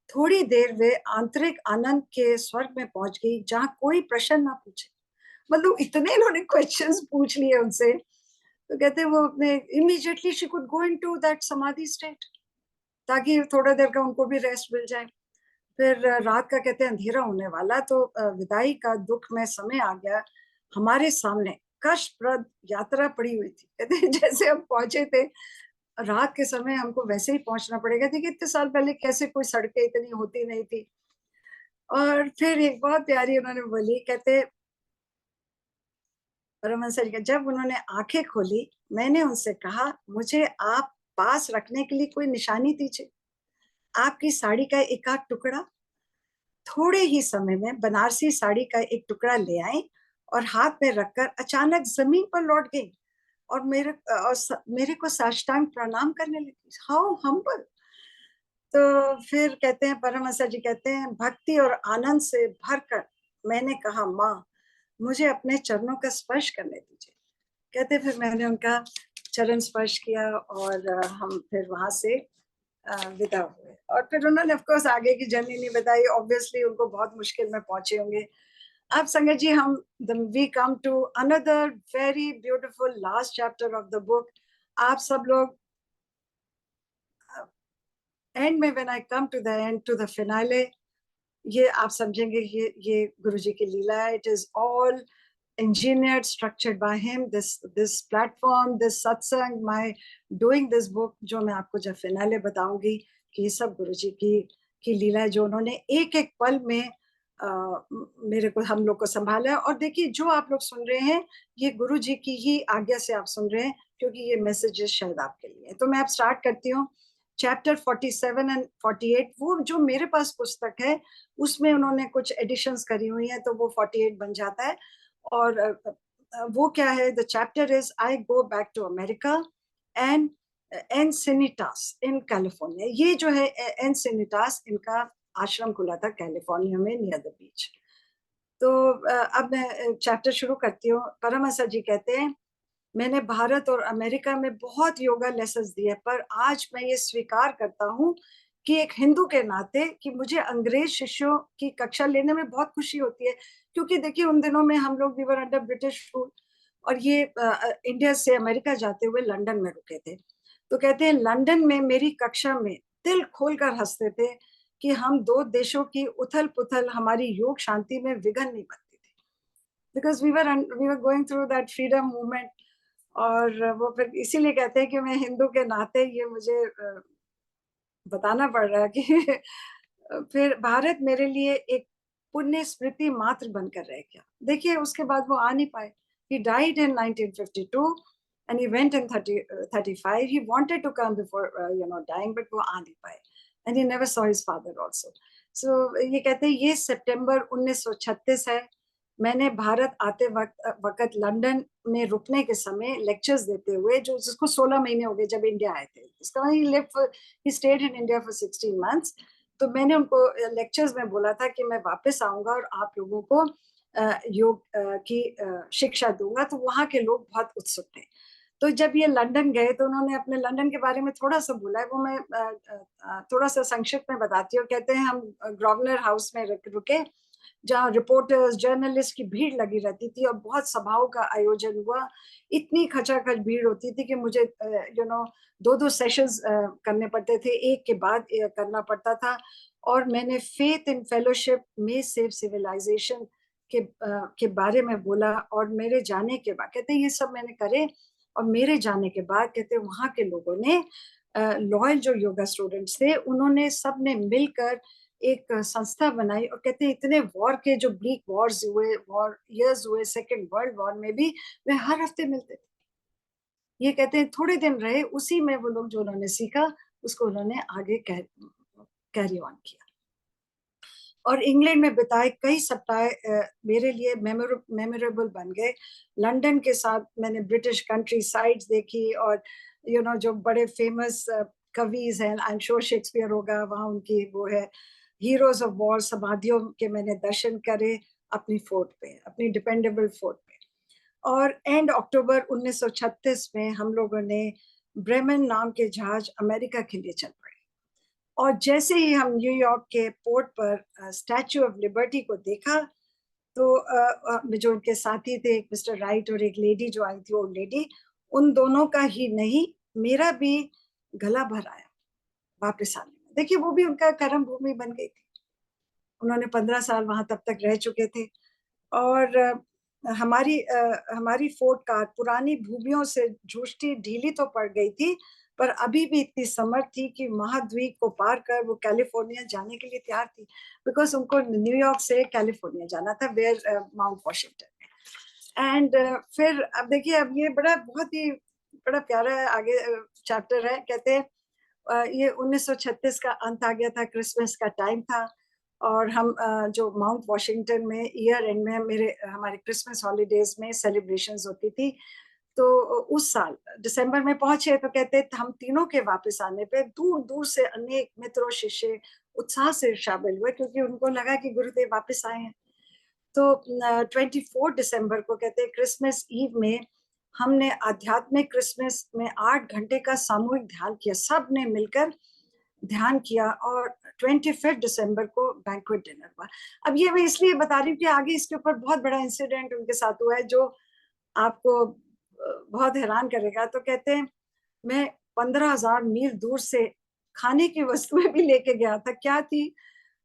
थोड़ी देर वे आंतरिक आनंद के स्वर्ग में पहुंच गई जहां कोई प्रश्न ना पूछे। मतलब इतने इन्होंने क्वेश्चंस पूछ लिए उनसे, तो कहते वो अपने immediately she could go into that समाधि स्टेट, ताकि थोड़ा देर का उनको भी रेस्ट मिल जाए। फिर रात का कहते हैं अंधेरा होने वाला, तो विदाई का दुख में समय आ गया। हमारे सामने कष्टप्रद यात्रा पड़ी हुई थी। कहते हैं जैसे हम पहुंचे थे रात के समय, हमको वैसे ही पहुंचना पड़ेगा। देखिए इतने साल पहले कैसे कोई सड़कें इतनी होती नहीं थी। और फिर एक बहुत प्यारी उन्होंने बोली, कहते परमहंस जी का, जब उन्होंने आंखें खोली मैंने उनसे कहा, मुझे आप पास रखने के लिए कोई निशानी दीजिए, आपकी साड़ी का एक आध टुकड़ा। थोड़े ही समय में बनारसी साड़ी का एक टुकड़ा ले आई और हाथ में रखकर अचानक जमीन पर लौट गई और मेरे को साष्टांग प्रणाम करने लगी। How humble. तो फिर कहते हैं परमहंस जी कहते हैं, भक्ति और आनंद से भरकर मैंने कहा, माँ मुझे अपने चरणों का स्पर्श करने दीजिए। कहते फिर मैंने उनका चरण स्पर्श किया और हम फिर वहां से विदा हुए। और फिर उन्होंने ऑफ कोर्स आगे की जर्नी नहीं बताई, ऑब्वियसली उनको बहुत मुश्किल में पहुंचे होंगे। अब संगत जी हम we come to another very beautiful last chapter of the book. आप सब लोग एंड में, when I come to the end to the finale, ये आप समझेंगे ये गुरुजी की लीला है। It is all engineered, structured by him. This platform, this satsang, my doing this book, जो मैं आपको जब फिनाले बताऊंगी कि ये सब गुरुजी की लीला है, जो उन्होंने एक एक पल में मेरे को, हम लोग को संभाला है। और देखिए जो आप लोग सुन रहे हैं ये गुरुजी की ही आज्ञा से आप सुन रहे हैं, क्योंकि ये मैसेजेस शायद आपके लिए। तो मैं अब स्टार्ट करती हूँ चैप्टर 47 एंड 48। वो जो मेरे पास पुस्तक है उसमें उन्होंने कुछ एडिशंस करी हुई है, तो वो 48 बन जाता है। और वो क्या है, the chapter is I go back to America and Encinitas in California. ये जो है एनसिनिटास, इनका आश्रम खुला था कैलिफोर्निया में नियर द बीच। तो अब मैं चैप्टर शुरू करती हूँ। परमहंस जी कहते हैं, मैंने भारत और अमेरिका में बहुत योगा लेसन्स दिए, पर आज मैं ये स्वीकार करता हूँ कि एक हिंदू के नाते कि मुझे अंग्रेज शिष्यों की कक्षा लेने में बहुत खुशी होती है। क्योंकि देखिए उन दिनों में हम लोग we were under British rule, और ये इंडिया से अमेरिका जाते हुए लंदन में रुके थे। तो कहते हैं लंदन में मेरी कक्षा में दिल खोलकर हंसते थे कि हम दो देशों की उथल पुथल हमारी योग शांति में विघन नहीं बनती थी, because we were going through that freedom movement. और वो फिर इसीलिए कहते हैं कि मैं हिंदू के नाते ये मुझे बताना पड़ रहा है कि फिर भारत मेरे लिए एक पुण्य स्मृति मात्र बनकर रह गया। देखिए उसके बाद वो आ नहीं पाए। He died in 1952 and he went in 35. He wanted to come before dying, but वो आ नहीं पाए, and he never saw his father also. So ये कहते हैं ये सितंबर 1936 है। मैंने भारत आते वक्त लंदन में रुकने के समय लेक्चर्स देते हुए, जो जिसको 16 महीने हो गए जब इंडिया आए थे, इसका he stayed in India for 16 months। तो मैंने उनको लेक्चर्स में बोला था कि मैं वापस आऊंगा और आप लोगों को योग की शिक्षा दूंगा। तो वहाँ के लोग बहुत उत्सुक थे। तो जब ये लंदन गए तो उन्होंने अपने लंदन के बारे में थोड़ा सा बोला है, वो मैं थोड़ा सा संक्षिप्त में बताती हूँ। कहते हैं हम ग्रोवनर हाउस में रुके, जहाँ रिपोर्टर्स जर्नलिस्ट की भीड़ लगी रहती थी और बहुत सभाओं का आयोजन हुआ। इतनी खचाखच भीड़ होती थी कि मुझे दो दो सेशंस करने पड़ते थे, एक के बाद करना पड़ता था। और मैंने फेथ इन फेलोशिप में सेव सिविलाइजेशन के बारे में बोला। और मेरे जाने के बाद कहते ये सब मैंने करे, और मेरे जाने के बाद कहते वहाँ के लोगों ने लॉयल जो योगा स्टूडेंट्स थे उन्होंने सब ने मिलकर एक संस्था बनाई। और कहते हैं इतने वॉर के जो ब्रीक वॉर्स हुए, वॉर ईयर्स हुए, सेकेंड वर्ल्ड वॉर में भी वे हर हफ्ते मिलते थे। ये कहते हैं थोड़े दिन रहे, उसी में वो लोग जो उन्होंने सीखा उसको उन्होंने आगे कैरी ऑन किया। और इंग्लैंड में बिताए कई सप्ताह मेरे लिए मेमोरेबल बन गए। लंदन के साथ मैंने ब्रिटिश कंट्री साइड्स देखी, और जो बड़े फेमस कविज हैं, आई एम श्योर शेक्सपियर होगा वहाँ, उनकी वो है हीरोज ऑफ वॉर, समाधियों के मैंने दर्शन करे अपनी फोर्ट पे, अपनी डिपेंडेबल फोर्ट पे। और एंड अक्टूबर 1936 में हम लोगों ने ब्रेमेन नाम के जहाज अमेरिका के लिए चल पड़े। और जैसे ही हम न्यूयॉर्क के पोर्ट पर स्टैचू ऑफ लिबर्टी को देखा, तो जो उनके साथी थे, एक मिस्टर राइट और एक लेडी जो आई थी, ओल्ड लेडी, उन दोनों का ही नहीं, मेरा भी गला भर आया वापस आने में। देखिए, वो भी उनका कर्म भूमि बन गई थी। उन्होंने 15 साल वहां तब तक रह चुके थे। और हमारी फोर्ट कार पुरानी भूमियों से जूझती ढीली तो पड़ गई थी, पर अभी भी इतनी समर्थ थी कि महाद्वीप को पार कर वो कैलिफोर्निया जाने के लिए तैयार थी, बिकॉज उनको न्यूयॉर्क से कैलिफोर्निया जाना था, वेयर माउंट वॉशिंगटन। एंड फिर अब देखिए, अब ये बहुत ही बड़ा प्यारा आगे चैप्टर है। कहते हैं ये 1936 का अंत आ गया था, क्रिसमस का टाइम था, और हम जो माउंट वॉशिंगटन में ईयर एंड में हमारे क्रिसमस हॉलीडेज में सेलिब्रेशंस होती थी। तो उस साल दिसंबर में पहुंचे, तो कहते हम तीनों के वापस आने पे दूर दूर से अनेक मित्रों शिष्य उत्साह से शामिल हुए, क्योंकि उनको लगा कि गुरुदेव वापस आए हैं। तो 24 दिसंबर को कहते हैं क्रिसमस ईव में हमने आध्यात्मिक क्रिसमस में 8 घंटे का सामूहिक ध्यान किया, सब ने मिलकर ध्यान किया। और 25 दिसंबर को बैंक्वेट डिनर हुआ। अब ये मैं इसलिए बता रही हूँ कि आगे इसके ऊपर बहुत बड़ा इंसिडेंट उनके साथ हुआ है जो आपको बहुत हैरान करेगा। तो कहते हैं मैं 15,000 मील दूर से खाने की वस्तुएं भी लेके गया था। क्या थी?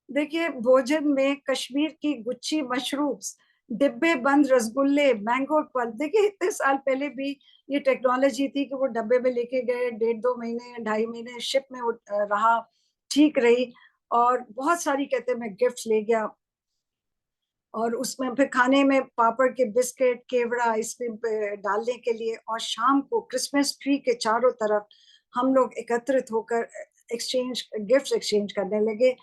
देखिए, भोजन में कश्मीर की गुच्ची मशरूम्स, डिब्बे बंद रसगुल्ले, मैंगो फल। देखिए, इतने साल पहले भी ये टेक्नोलॉजी थी कि वो डब्बे में लेके गए, 1.5-2 महीने 2.5 महीने शिप में रहा, ठीक रही। और बहुत सारी कहते हैं मैं गिफ्ट्स ले गया, और उसमें फिर खाने में पापड़ के बिस्किट, केवड़ा, आइसक्रीम पे डालने के लिए। और शाम को क्रिसमस ट्री के चारों तरफ हम लोग एकत्रित होकर गिफ्ट्स एक्सचेंज करने लगे।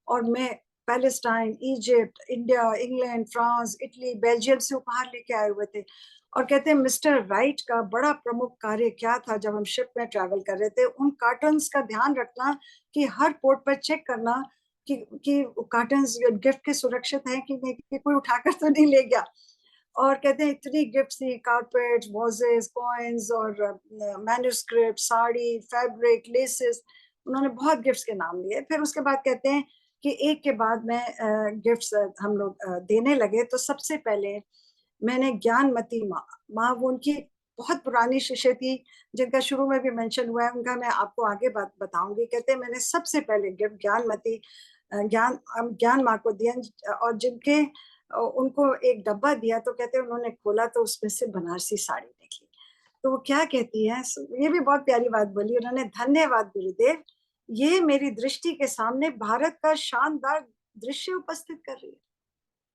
और मैं Palestine, Egypt, India, England, France, Italy, Belgium से उपहार लेके आए हुए थे। और कहते हैं मिस्टर राइट का बड़ा प्रमुख कार्य क्या था, जब हम शिप में ट्रैवल कर रहे थे, उन कार्टन्स का ध्यान रखना कि हर पोर्ट पर चेक करना कि कार्टन्स गिफ्ट के सुरक्षित हैं कि नहीं, कि कोई उठाकर तो नहीं ले गया। और कहते हैं इतनी गिफ्ट थी, कारपेट, वॉजेस, कॉइन्स और मैन्युस्क्रिप्ट, साड़ी, फैब्रिक, लेसेस। उन्होंने बहुत गिफ्ट्स के नाम लिए। फिर उसके बाद कहते हैं कि एक के बाद में गिफ्ट्स हम लोग देने लगे। तो सबसे पहले मैंने ज्ञानमती माँ, वो उनकी बहुत पुरानी शिष्य थी, जिनका शुरू में भी मेंशन हुआ है, उनका मैं आपको आगे बात बताऊंगी। कहते हैं मैंने सबसे पहले गिफ्ट ज्ञानमती ज्ञान माँ को दिया, और जिनके उनको एक डब्बा दिया। तो कहते हैं उन्होंने खोला तो उसमें से बनारसी साड़ी निकली। तो वो क्या कहती है, ये भी बहुत प्यारी बात बोली उन्होंने, धन्यवाद गुरुदेव, ये मेरी दृष्टि के सामने भारत का शानदार दृश्य उपस्थित कर रही है।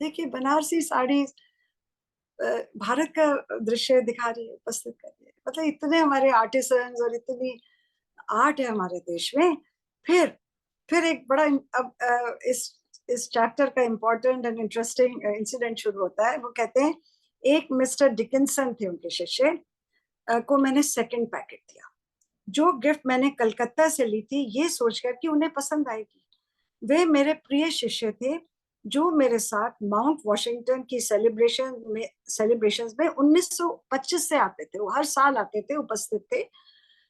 देखिए, बनारसी साड़ी भारत का दृश्य दिखा रही है, उपस्थित कर रही है। मतलब इतने हमारे आर्टिसंस और इतनी आर्ट है हमारे देश में। फिर एक बड़ा अब इस चैप्टर का इम्पोर्टेंट एंड इंटरेस्टिंग इंसिडेंट शुरू होता है। वो कहते हैं एक मिस्टर डिकिंसन थे, उनके शिष्य को मैंने सेकंड पैकेट दिया, जो गिफ्ट मैंने कलकत्ता से ली थी, ये सोचकर कि उन्हें पसंद आएगी। वे मेरे प्रिय शिष्य थे, जो मेरे साथ माउंट वॉशिंगटन की सेलिब्रेशंस में 1925 से आते थे। वो हर साल आते थे, उपस्थित थे।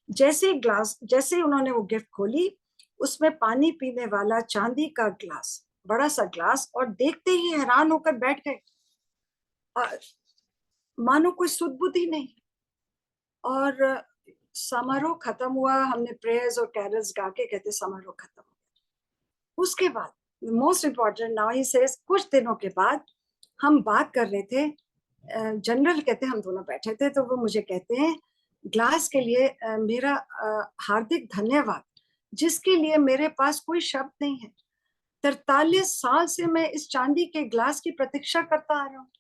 जैसे ही उन्होंने वो गिफ्ट खोली, उसमें पानी पीने वाला चांदी का ग्लास, बड़ा सा ग्लास, और देखते ही हैरान होकर बैठ गए, मानो कोई सुध बुद्धि नहीं। और समारोह खत्म हुआ, हमने प्रेयर्स और कैरल्स गा के कहते समारोह खत्म हुआ। उसके बाद most important now he says, कुछ दिनों के बाद हम बात कर रहे थे, जनरल कहते हैं हम दोनों बैठे थे, तो वो मुझे कहते हैं ग्लास के लिए मेरा हार्दिक धन्यवाद, जिसके लिए मेरे पास कोई शब्द नहीं है। 43 साल से मैं इस चांदी के ग्लास की प्रतीक्षा करता आ रहा हूँ।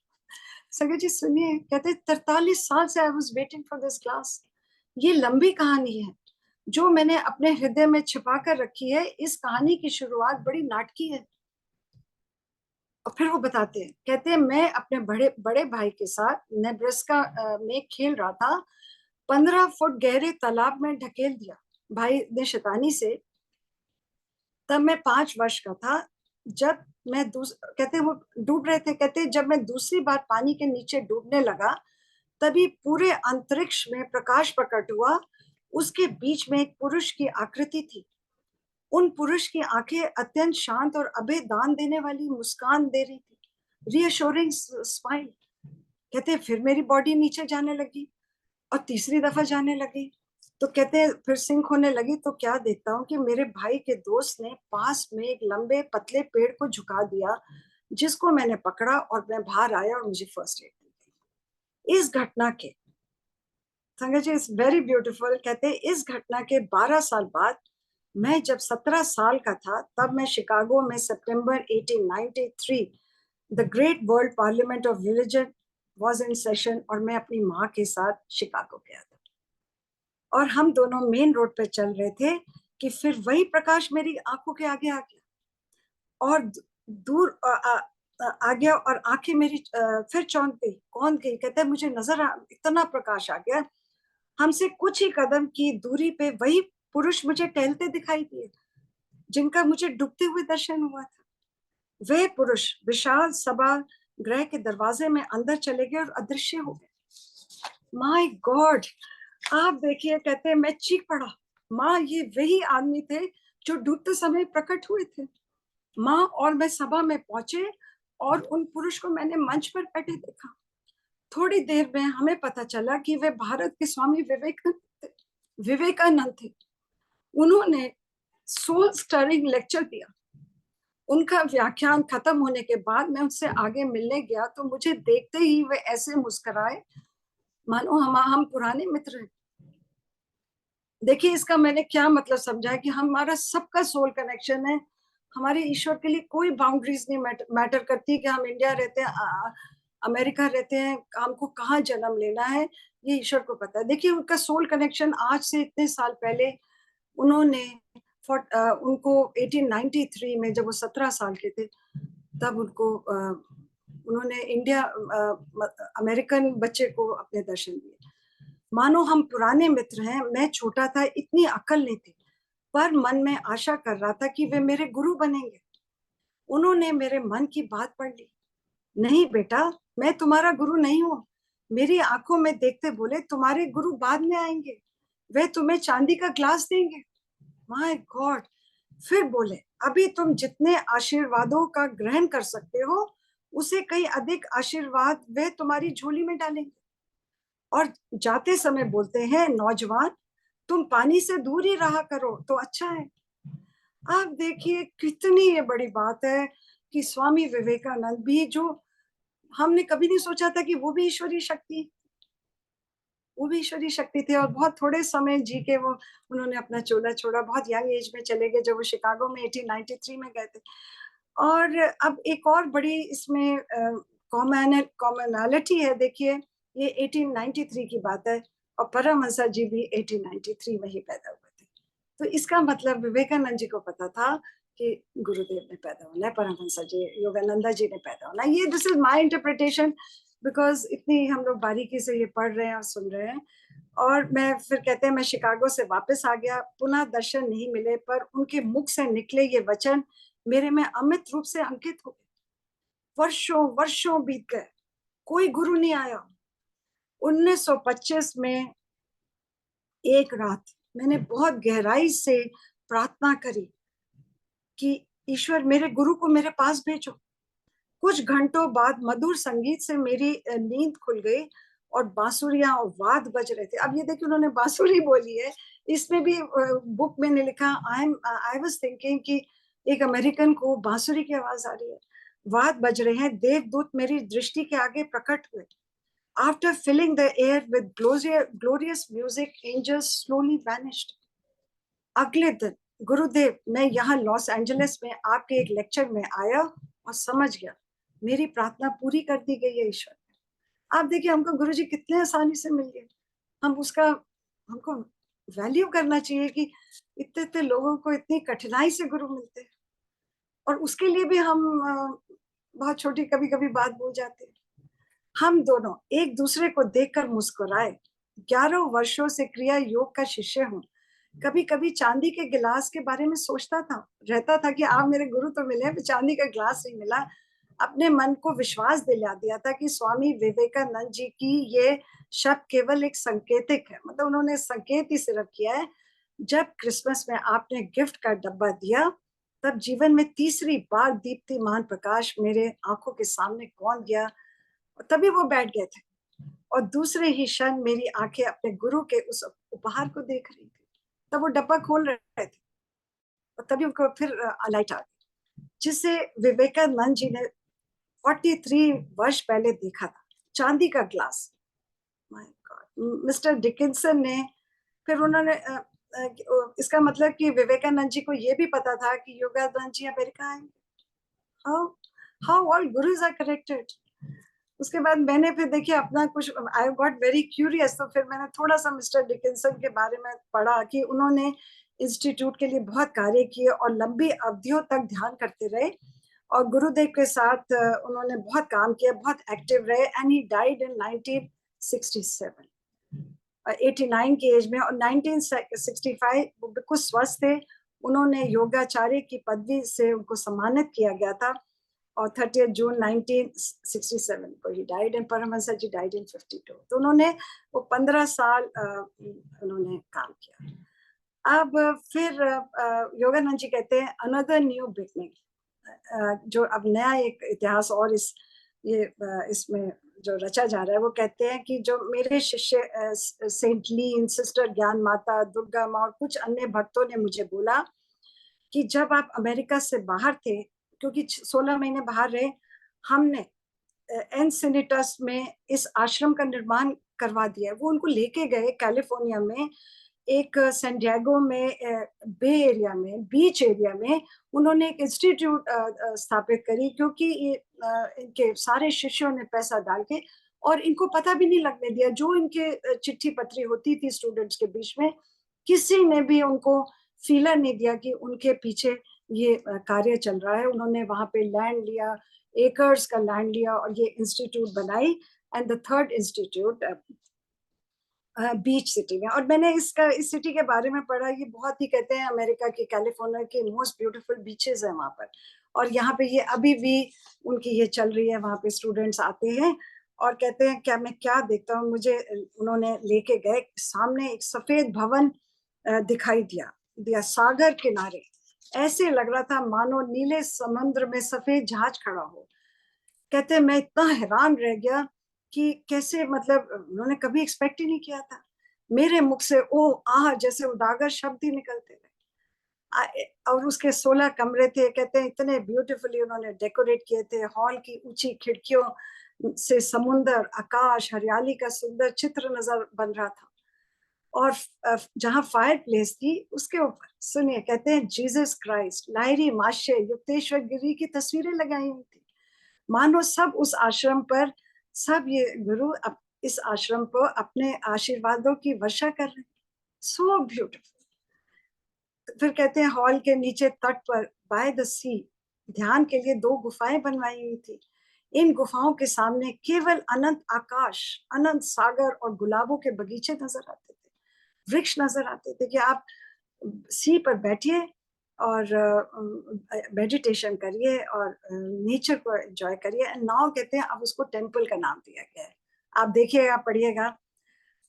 संगत जी सुनिए, कहते 43 साल से I was waiting for this glass. ये लंबी कहानी है जो मैंने अपने हृदय में छिपा कर रखी है। इस कहानी की शुरुआत बड़ी नाटकी है। और फिर वो बताते हैं, कहते हैं मैं अपने बड़े बड़े भाई के साथ नेब्रास्का में खेल रहा था, 15 फुट गहरे तालाब में ढकेल दिया। भाई ने शैतानी से, तब मैं 5 वर्ष का था। जब मैं कहते वो डूब रहे थे, कहते जब मैं दूसरी बार पानी के नीचे डूबने लगा, तभी पूरे अंतरिक्ष में प्रकाश प्रकट हुआ। उसके बीच में एक पुरुष की आकृति थी। उन पुरुष की आंखें अत्यंत शांत और अभय दान देने वाली मुस्कान दे रही थी, रीअश्योरिंग स्माइल। कहते फिर मेरी बॉडी नीचे जाने लगी और तीसरी दफा जाने लगी। तो कहते हैं फिर सिंक होने लगी, तो क्या देखता हूँ कि मेरे भाई के दोस्त ने पास में एक लंबे पतले पेड़ को झुका दिया, जिसको मैंने पकड़ा और मैं बाहर आया और मुझे फर्स्ट एड दी। इस घटना के, संगत जी, इज वेरी ब्यूटीफुल। कहते हैं इस घटना के 12 साल बाद, मैं जब 17 साल का था, तब मैं शिकागो में सितंबर 1893 the great world parliament of religion was in session, और मैं अपनी माँ के साथ शिकागो गया था। और हम दोनों मेन रोड पे चल रहे थे कि फिर वही प्रकाश मेरी आंखों के आगे आ गया और दूर आ गया, और आंखें मेरी फिर चौंक गई। कौन गई? कहते हैं मुझे इतना प्रकाश आ गया, हमसे कुछ ही कदम की दूरी पे वही पुरुष मुझे टहलते दिखाई दिए, जिनका मुझे डूबते हुए दर्शन हुआ था। वे पुरुष विशाल सभा गृह के दरवाजे में अंदर चले गए और अदृश्य हो गए। My God! आप देखिए, कहते हैं मैं चीख पड़ा, माँ ये वही आदमी थे जो डूबते समय प्रकट हुए थे। माँ और मैं सभा में पहुंचे और उन पुरुष को मैंने मंच पर बैठे देखा। थोड़ी देर में हमें पता चला कि वे भारत के स्वामी विवेकानंद थे। उन्होंने सोल स्टरिंग लेक्चर दिया। उनका व्याख्यान खत्म होने के बाद मैं उनसे आगे मिलने गया, तो मुझे देखते ही वे ऐसे मुस्कुराए मानो हम पुराने मित्र हैं। देखिए इसका मैंने क्या मतलब समझा है कि हमारा सबका सोल कनेक्शन है। हमारे ईश्वर के लिए कोई बाउंड्रीज नहीं मैटर करती कि हम इंडिया रहते हैं, अमेरिका रहते हैं, हमको कहाँ जन्म लेना है, ये ईश्वर को पता है। देखिए उनका सोल कनेक्शन आज से इतने साल पहले उन्होंने उनको 1893 में, जब वो 17 साल के थे, तब उन्होंने इंडिया अमेरिकन बच्चे को अपने दर्शन दिए। मानो हम पुराने मित्र हैं। मैं छोटा था, इतनी अकल नहीं थी, पर मन में आशा कर रहा था कि वे मेरे गुरु बनेंगे। उन्होंने मेरे मन की बात पढ़ ली। नहीं बेटा, मैं तुम्हारा गुरु नहीं हूँ। मेरी आंखों में देखते बोले, तुम्हारे गुरु बाद में आएंगे, वे तुम्हें चांदी का ग्लास देंगे। My God! फिर बोले, अभी तुम जितने आशीर्वादों का ग्रहण कर सकते हो, उसे कई अधिक आशीर्वाद वे तुम्हारी झोली में डालेंगे। और जाते समय बोलते हैं, नौजवान तुम पानी से दूर ही रहा करो तो अच्छा है। आप देखिए कितनी ये बड़ी बात है कि स्वामी विवेकानंद भी, जो हमने कभी नहीं सोचा था कि वो भी ईश्वरीय शक्ति थे, और बहुत थोड़े समय जी के वो उन्होंने अपना चोला छोड़ा, बहुत यंग एज में चले गए, जब वो शिकागो में 1893 में गए थे। और अब एक और बड़ी इसमें कॉमनैलिटी है। देखिए ये 1893 की बात है, और परमहंस जी भी 1893 में ही पैदा हुए थे। तो इसका मतलब विवेकानंद जी को पता था कि गुरुदेव ने पैदा होना है, परमहंस जी, योगानंदा जी ने पैदा होना है। ये this is my interpretation, because इतनी हम लोग बारीकी से ये पढ़ रहे हैं और सुन रहे हैं। और मैं फिर कहते हैं मैं शिकागो से वापस आ गया, पुनः दर्शन नहीं मिले, पर उनके मुख से निकले ये वचन मेरे में अमित रूप से अंकित हो गए। वर्षों वर्षों बीत गए, कोई गुरु नहीं आया। 1925 में एक रात मैंने बहुत गहराई से प्रार्थना करी कि ईश्वर मेरे गुरु को मेरे पास भेजो। कुछ घंटों बाद मधुर संगीत से मेरी नींद खुल गई और बांसुरियां और वाद बज रहे थे। अब ये देखिए उन्होंने बांसुरी बोली है, इसमें भी बुक में ने लिखा, आई वाज थिंकिंग कि एक अमेरिकन को बांसुरी की आवाज आ रही है, वाद बज रहे हैं। देवदूत मेरी दृष्टि के आगे प्रकट हुए। After filling the air with glorious music, angels slowly vanished. अगले दिन, गुरुदेव, मैं यहाँ लॉस एंजलिस में आपके एक लेक्चर में आया और समझ गया, मेरी प्रार्थना पूरी कर दी गई है ईश्वर। आप देखिए हमको गुरु जी कितने आसानी से मिल गए। हम उसका, हमको वैल्यू करना चाहिए कि इतने इतने लोगों को इतनी कठिनाई से गुरु मिलते हैं, और उसके लिए भी हम बहुत छोटी कभी कभी बात भूल जाते हैं। हम दोनों एक दूसरे को देखकर मुस्कुराए। 11 वर्षों से क्रिया योग का शिष्य हूँ। कभी कभी चांदी के गिलास के बारे में सोचता था, रहता था कि आप मेरे गुरु तो मिले, चांदी का गिलास नहीं मिला। अपने मन को विश्वास दिला दिया था कि स्वामी विवेकानंद जी की ये शब्द केवल एक संकेतिक है, मतलब उन्होंने संकेत ही सिर्फ किया है। जब क्रिसमस में आपने गिफ्ट का डब्बा दिया, तब जीवन में तीसरी बार दीप्तिमान प्रकाश मेरे आंखों के सामने कौन गया, और तभी वो बैठ गए थे और दूसरे ही क्षण मेरी आंखें अपने गुरु के उस उपहार को देख रही थी। तब वो डब्बा खोल रहे थे और तभी उनको फिर लाइट आ गई, जिसे विवेकानंद जी ने 43 वर्ष पहले देखा था, चांदी का glass. My God, mister Dickinson ने फिर उन्होंने इसका मतलब कि विवेकानंद जी को ये भी पता था कि योगानंद जी अमेरिका आएंगे। How how all gurus are connected. उसके बाद मैंने फिर देखिए अपना कुछ, आई गॉट वेरी क्यूरियस, तो फिर मैंने थोड़ा सा मिस्टर डिकिंसन के बारे में पढ़ा कि उन्होंने इंस्टीट्यूट के लिए बहुत कार्य किए और लंबी अवधियों तक ध्यान करते रहे और गुरुदेव के साथ उन्होंने बहुत काम किया, बहुत एक्टिव रहे। एंड ही डाइड इन 1967, 89 की एज में। और 1965 वो बिल्कुल स्वस्थ थे। उन्होंने योगाचार्य की पदवी से उनको सम्मानित किया गया था और 30 जून 1967 को he died. And Paramahansa ji died in 52। तो उन्होंने वो 15 साल उन्होंने काम किया। अब फिर योगानंद जी कहते हैं अनदर न्यू बिगनिंग, जो अब नया एक इतिहास और इसमें जो रचा जा रहा है। वो कहते हैं कि जो मेरे शिष्य सेंट लीन, सिस्टर ज्ञान माता, दुर्गा माँ और कुछ अन्य भक्तों ने मुझे बोला कि जब आप अमेरिका से बाहर थे, क्योंकि 16 महीने बाहर रहे, हमने एनसिनिटस में इस आश्रम का निर्माण करवा दिया। वो उनको लेके गए कैलिफोर्निया में, एक सैन डिएगो में, बे एरिया में, बीच एरिया में उन्होंने एक इंस्टीट्यूट स्थापित करी, क्योंकि इनके सारे शिष्यों ने पैसा डाल के, और इनको पता भी नहीं लगने दिया। जो इनके चिट्ठी पत्री होती थी स्टूडेंट्स के बीच में, किसी ने भी उनको फीलर नहीं दिया कि उनके पीछे ये कार्य चल रहा है। उन्होंने वहां पे लैंड लिया, एकर्स का लैंड लिया और ये इंस्टीट्यूट बनाई। And the third institute beach city में। और मैंने इस सिटी के बारे में पढ़ा, ये बहुत ही, कहते हैं अमेरिका की कैलिफोर्निया की मोस्ट ब्यूटीफुल बीचेस है वहां पर। और यहाँ पे ये अभी भी उनकी ये चल रही है, वहां पे स्टूडेंट्स आते हैं और कहते हैं क्या मैं क्या देखता हूँ। मुझे उन्होंने लेके गए, सामने एक सफेद भवन दिखाई दिया सागर किनारे। ऐसे लग रहा था मानो नीले समुद्र में सफेद जहाज खड़ा हो। कहते हैं मैं इतना हैरान रह गया कि कैसे, मतलब उन्होंने कभी एक्सपेक्ट ही नहीं किया था। मेरे मुख से ओ आह जैसे उदागर शब्द ही निकलते थे। और उसके 16 कमरे थे, कहते हैं इतने ब्यूटीफुली उन्होंने डेकोरेट किए थे। हॉल की ऊंची खिड़कियों से समुंदर, आकाश, हरियाली का सुंदर चित्र नजर बन रहा था। और जहां फायर प्लेस थी उसके ऊपर सुनिए, कहते हैं जीसस क्राइस्ट, लाहिरी माशे, युक्तेश्वर गिरी की तस्वीरें लगाई हुई थी। मानो सब उस आश्रम पर, सब ये गुरु इस आश्रम पर अपने आशीर्वादों की वर्षा कर रहे हैं। So beautiful. फिर कहते हैं हॉल के नीचे तट पर बाय द सी ध्यान के लिए 2 गुफाएं बनवाई हुई थी। इन गुफाओं के सामने केवल अनंत आकाश, अनंत सागर और गुलाबों के बगीचे नजर आते थे, वृक्ष नजर आते थे कि आप सी पर बैठिए और मेडिटेशन करिए और नेचर को एंजॉय करिए। नाउ कहते हैं अब उसको टेम्पल का नाम दिया गया है, आप देखिएगा, पढ़िएगा।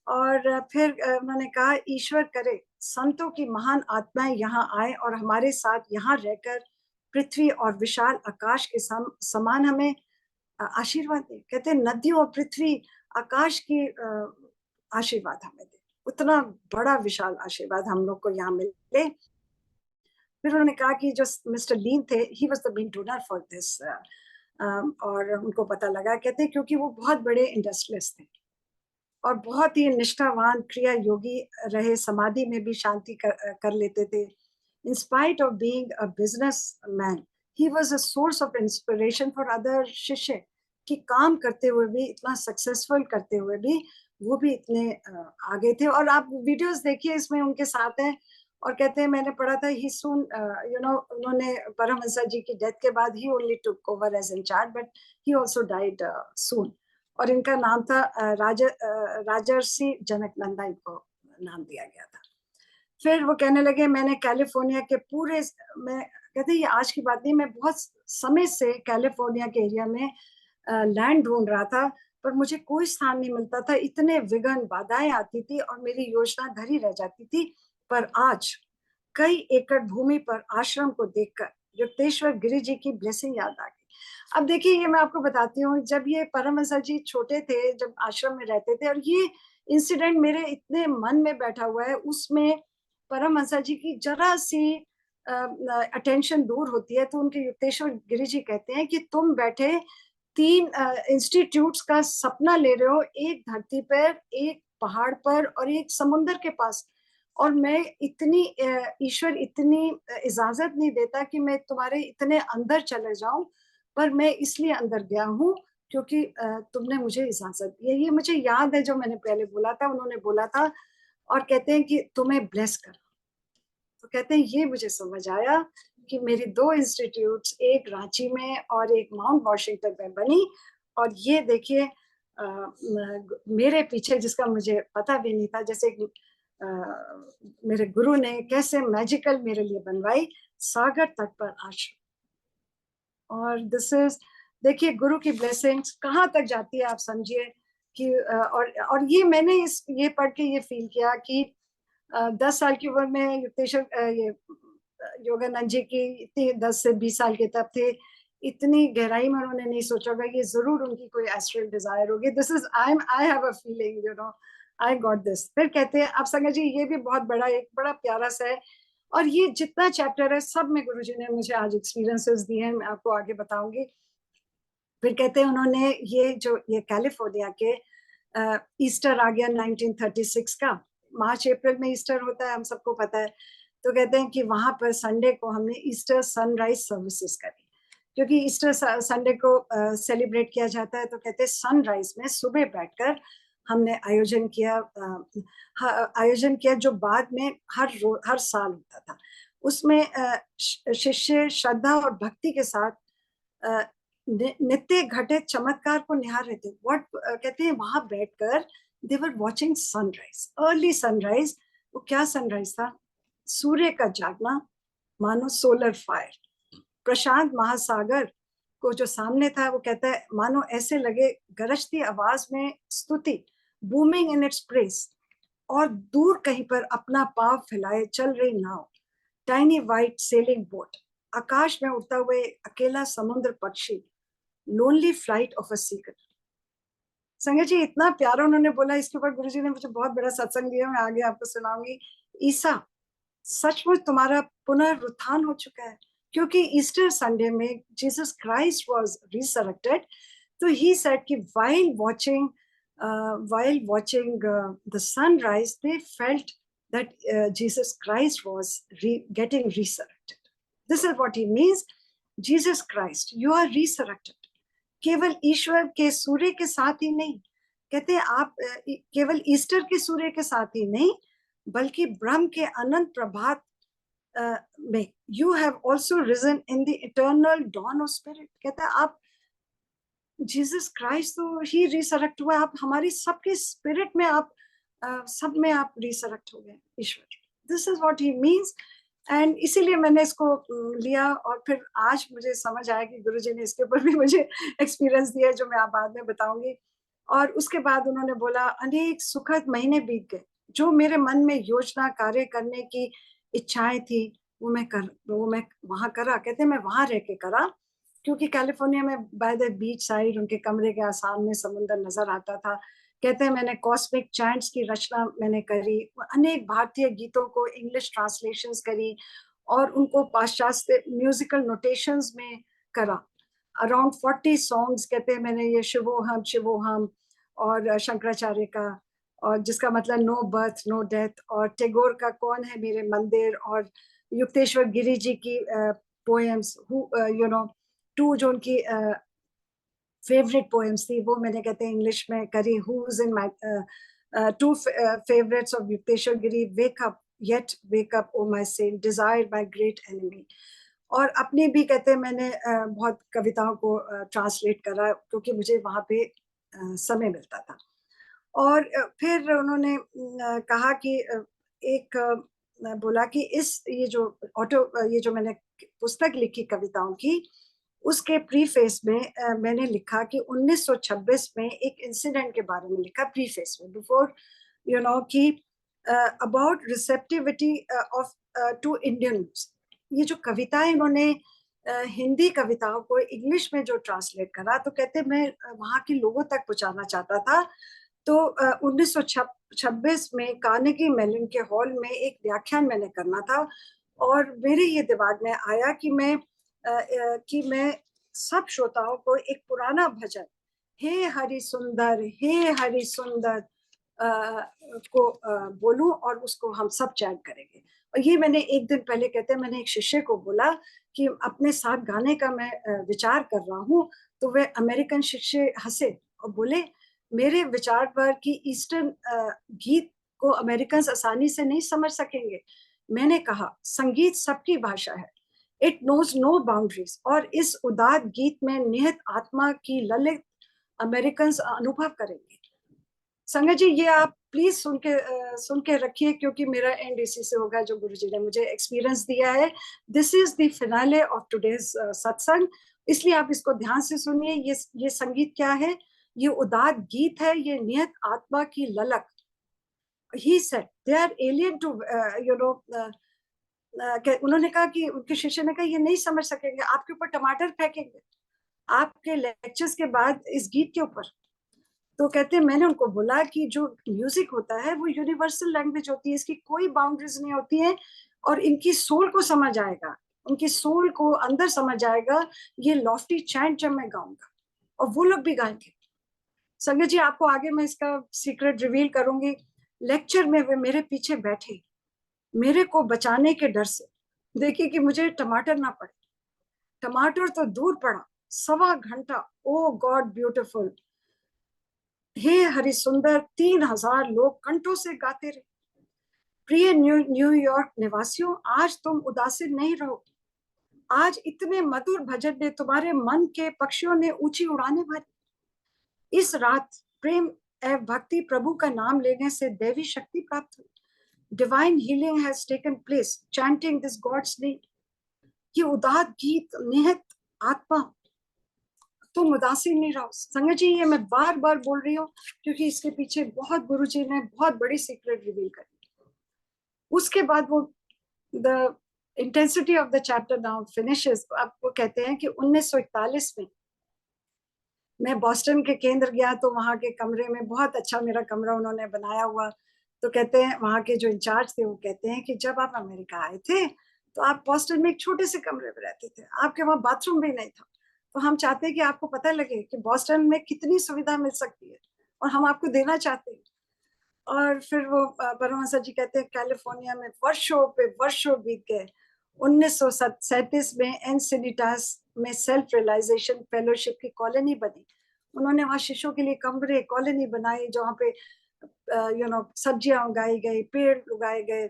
और फिर उन्होंने कहा ईश्वर करे संतों की महान आत्माएं यहाँ आए और हमारे साथ यहाँ रहकर पृथ्वी और विशाल आकाश के समान हमें आशीर्वाद दे। कहते हैं नदियों और पृथ्वी आकाश की आशीर्वाद हमें दे, उतना बड़ा विशाल आशीर्वाद हम लोग को यहाँ मिले। फिर उन्होंने कहा कि जो मिस्टर लीन थे, he was the main donor for this. और उनको पता लगा, कहते क्योंकि वो बहुत बड़े इंडस्ट्रियलिस्ट थे और बहुत ही निष्ठावान क्रिया योगी रहे, समाधि में भी शांति कर लेते थे। इन spite of being a businessman, he was a source of inspiration for other शिष्य। कि काम करते हुए भी, इतना सक्सेसफुल करते हुए भी, वो भी इतने आगे थे। और आप वीडियोस देखिए, इसमें उनके साथ हैं। और कहते हैं मैंने पढ़ा था ही सून, उन्होंने परमहंस जी की डेथ के बाद he only took over as in charge, but he also died soon. और इनका नाम था राजर्षि जनक नंदा, इनको नाम दिया गया था। फिर वो कहने लगे मैंने कैलिफोर्निया के पूरे, मैं कहते ये आज की बात नहीं, मैं बहुत समय से कैलिफोर्निया के एरिया में लैंड ढूंढ रहा था, पर मुझे कोई स्थान नहीं मिलता था, इतने विघ्न बाधाएं आती थी और मेरी योजना धरी रह जाती थी। पर आज कई एकड़ भूमि पर आश्रम को देखकर युक्तेश्वर गिरी जी की ब्लेसिंग याद आ गई। अब देखिए, ये मैं आपको बताती हूँ, जब ये परमहंस जी छोटे थे, जब आश्रम में रहते थे, और ये इंसिडेंट मेरे इतने मन में बैठा हुआ है, उसमें परमहंस जी की जरा सी अटेंशन दूर होती है तो उनके युक्तेश्वर गिरी जी कहते हैं कि तुम बैठे 3 इंस्टीट्यूट्स का सपना ले रहे हो, एक धरती पर, एक पहाड़ पर और एक समुंदर के पास, और मैं इतनी ईश्वर इतनी इजाजत नहीं देता कि मैं तुम्हारे इतने अंदर चले जाऊं, पर मैं इसलिए अंदर गया हूं क्योंकि तुमने मुझे इजाजत दी है। ये मुझे याद है जो मैंने पहले बोला था, उन्होंने बोला था, और कहते हैं कि तुम्हें ब्लेस कर। तो कहते हैं ये मुझे समझ आया कि मेरी 2 इंस्टीट्यूट्स, एक रांची में और एक माउंट वॉशिंगटन में बनी, और ये देखिए मेरे पीछे, जिसका मुझे पता भी नहीं था, जैसे मेरे गुरु ने कैसे मैजिकल मेरे लिए बनवाई, सागर तट पर आश्रम। और दिस इज, देखिए गुरु की ब्लेसिंग्स कहाँ तक जाती है, आप समझिए कि और ये मैंने ये पढ़ के ये फील किया कि 10 साल की उम्र में युक्तेश्वर ये योगानंद जी की इतनी 10 से 20 साल के तब थे, इतनी गहराई में उन्होंने नहीं सोचा होगा, ये जरूर उनकी कोई एस्ट्रल डिजायर होगी। This is I have a feeling, I got this. फिर कहते हैं, आप संगत जी ये भी बहुत बड़ा, एक बड़ा प्यारा सा है, और ये जितना चैप्टर है सब में गुरुजी ने मुझे आज एक्सपीरियंसेस दिए हैं, मैं आपको आगे बताऊंगी। फिर कहते हैं उन्होंने ये कैलिफोर्निया के ईस्टर आ गया 1936 का, मार्च अप्रैल में ईस्टर होता है, हम सबको पता है। तो कहते हैं कि वहां पर संडे को हमने ईस्टर सनराइज सर्विसेज करी, क्योंकि ईस्टर संडे को सेलिब्रेट किया जाता है। तो कहते हैं सनराइज में सुबह बैठकर हमने आयोजन किया जो बाद में हर साल होता था। उसमें शिष्य श्रद्धा और भक्ति के साथ नित्य घटित चमत्कार को निहार रहे थे। व्हाट कहते हैं, वहां बैठकर they were watching sunrise, early sunrise. वो क्या सनराइज था, सूर्य का जागना, मानो सोलर फायर, प्रशांत महासागर को जो सामने था, वो कहता है मानो ऐसे लगे गरजती आवाज में स्तुति, बूमिंग इन इट्स प्रेस, और दूर कहीं पर अपना पाव फैलाए चल रही नाव, टाइनी वाइट सेलिंग बोट, आकाश में उड़ता हुए अकेला समुद्र पक्षी, lonely flight of a seeker. Sanjay ji इतना प्यारा उन्होंने बोला, इसके ऊपर गुरुजी ने मुझे बहुत बड़ा सत्संग दिया, मैं आगे आपको सुनाऊंगी। ईसा, सचमुच तुम्हारा पुनरुत्थान हो चुका है, क्योंकि ईस्टर संडे में जीसस क्राइस्ट वाज रिसरेक्टेड। तो ही सेड कि while watching the sunrise, they felt that Jesus Christ was getting resurrected. This is what he means. Jesus Christ, you are resurrected. केवल ईश्वर के सूर्य के साथ ही नहीं, कहते हैं आप केवल ईस्टर के सूर्य के साथ ही नहीं, बल्कि ब्रह्म के अनंत प्रभात में you have also risen in the eternal dawn of spirit. कहता है आप, जीसस क्राइस्ट तो ही रिसरेक्ट हुआ, आप हमारी सबके स्पिरिट में, आप सब में आप रिसरेक्ट हो गए ईश्वर। This is what he means. And इसीलिए मैंने इसको लिया, और फिर आज मुझे समझ आया कि गुरुजी ने इसके ऊपर भी मुझे एक्सपीरियंस दिया जो मैं आप बाद में बताऊंगी। और उसके बाद उन्होंने बोला अनेक सुखद महीने बीत गए, जो मेरे मन में योजना कार्य करने की इच्छाएं थी वो मैं वहां करा। कहते मैं वहां रह के करा, क्योंकि कैलिफोर्निया में बाय द बीच साइड उनके कमरे के सामने समुंदर नजर आता था। कहते हैं मैंने कॉस्मिक चैंट्स की रचना मैंने करी, अनेक भारतीय गीतों को इंग्लिश ट्रांसलेशंस करी, और उनको पाश्चात्य म्यूजिकल नोटेशंस में करा। अराउंड 40 सॉन्ग्स कहते हैं मैंने ये शिवोहम और शंकराचार्य का, और जिसका मतलब नो बर्थ नो डेथ, और टैगोर का कौन है मेरे मंदिर, और युक्तेश्वर गिरी जी की पोएम्स, यू नो 2 जो उनकी फेवरेट पोएम्स थी, वो मैंने कहते हैं इंग्लिश में करी। Who is in my 2 favorites of Yukteswar Giri, wake up O my soul, desire my great enemy. और अपनी भी कहते हैं मैंने बहुत कविताओं को ट्रांसलेट करा, क्योंकि मुझे वहां पे समय मिलता था। और फिर उन्होंने कहा कि एक बोला कि ये जो मैंने पुस्तक लिखी कविताओं की, उसके प्रीफेस में मैंने लिखा कि 1926 में एक इंसिडेंट के बारे में लिखा प्रीफेस में, बिफोर कि about receptivity of to Indian. ये जो कविताएं इन्होंने हिंदी कविताओं को इंग्लिश में जो ट्रांसलेट करा, तो कहते मैं वहां के लोगों तक पहुंचाना चाहता था। तो 1926 में कार्नेगी मेलन के हॉल में एक व्याख्यान मैंने करना था, और मेरे ये दिमाग में आया कि मैं सब श्रोताओं को एक पुराना भजन, हे हरि सुंदर हे हरि सुंदर को बोलूं, और उसको हम सब चैंट करेंगे। और ये मैंने एक दिन पहले, कहते हैं मैंने एक शिष्य को बोला कि अपने साथ गाने का मैं विचार कर रहा हूँ, तो वे अमेरिकन शिष्य हंसे और बोले मेरे विचार पर कि ईस्टर्न गीत को अमेरिकन आसानी से नहीं समझ सकेंगे। मैंने कहा संगीत सबकी भाषा है, इट नोज नो बाउंड्रीज, और इस उदात गीत में निहित आत्मा की ललित अमेरिकन अनुभव करेंगे। संगत जी, ये आप प्लीज सुन के रखिए, क्योंकि मेरा एंड इसी से होगा जो गुरुजी ने मुझे एक्सपीरियंस दिया है। This is the finale of today's सत्संग, इसलिए आप इसको ध्यान से सुनिए। ये संगीत क्या है? ये उदात गीत है, ये नियत आत्मा की ललक। He said they are alien to उन्होंने कहा कि उनके शिष्य ने कहा ये नहीं समझ सकेंगे, आपके ऊपर टमाटर फेंकेंगे आपके लेक्चर्स के बाद इस गीत के ऊपर। तो कहते हैं मैंने उनको बोला कि जो म्यूजिक होता है वो यूनिवर्सल लैंग्वेज होती है, इसकी कोई बाउंड्रीज नहीं होती है, और इनकी सोल को समझ आएगा, उनकी सोल को अंदर समझ आएगा ये लॉफ्टी चैंट जब मैं गाऊंगा, और वो लोग भी गाएंगे। संगत जी, आपको आगे मैं इसका सीक्रेट रिवील करूंगी। लेक्चर में वे मेरे पीछे बैठे, मेरे को बचाने के डर से, देखिए कि मुझे टमाटर ना पड़े। टमाटर तो दूर पड़ा, 1.25 घंटा ओ गॉड ब्यूटिफुल हे हरि सुंदर 3000 लोग कंठों से गाते रहे। प्रिय न्यूयॉर्क निवासियों, आज तुम उदासीन नहीं रहो, आज इतने मधुर भजन ने तुम्हारे मन के पक्षियों ने ऊंची उड़ाने भरी। इस रात प्रेम एवं भक्ति प्रभु का नाम लेने से दैवी शक्ति प्राप्त हुई। Divine healing has taken place chanting this God's name. ये उदात गीत निहित आत्मा, तुम उदासीन नहीं रहो। संगत जी, ये मैं बार बार बोल रही हूँ क्योंकि इसके पीछे बहुत गुरुजी ने बहुत बड़ी सीक्रेट रिवील करी। उसके बाद वो the intensity of the chapter now finishes. आपको कहते हैं कि 1941 में मैं बॉस्टन के केंद्र गया, तो वहां के कमरे में बहुत अच्छा मेरा कमरा उन्होंने बनाया हुआ। तो कहते हैं वहां के जो इंचार्ज थे वो कहते हैं कि जब आप अमेरिका आए थे तो आप बॉस्टन में एक छोटे से कमरे में रहते थे, आपके वहां बाथरूम भी नहीं था। तो हम चाहते हैं कि आपको पता लगे कि बॉस्टन में कितनी सुविधा मिल सकती है, और हम आपको देना चाहते हैं। और फिर वो परमहंस जी कहते हैं कैलिफोर्निया में वर्षों पे वर्षों बीत गए। 1937 में एनसिनिटास में सेल्फ रियलाइजेशन फेलोशिप की कॉलोनी बनी। उन्होंने वहां शिष्यों के लिए कमरे कॉलोनी बनाई, जहाँ पे सब्जियां उगाई गई, पेड़ उगाए गए,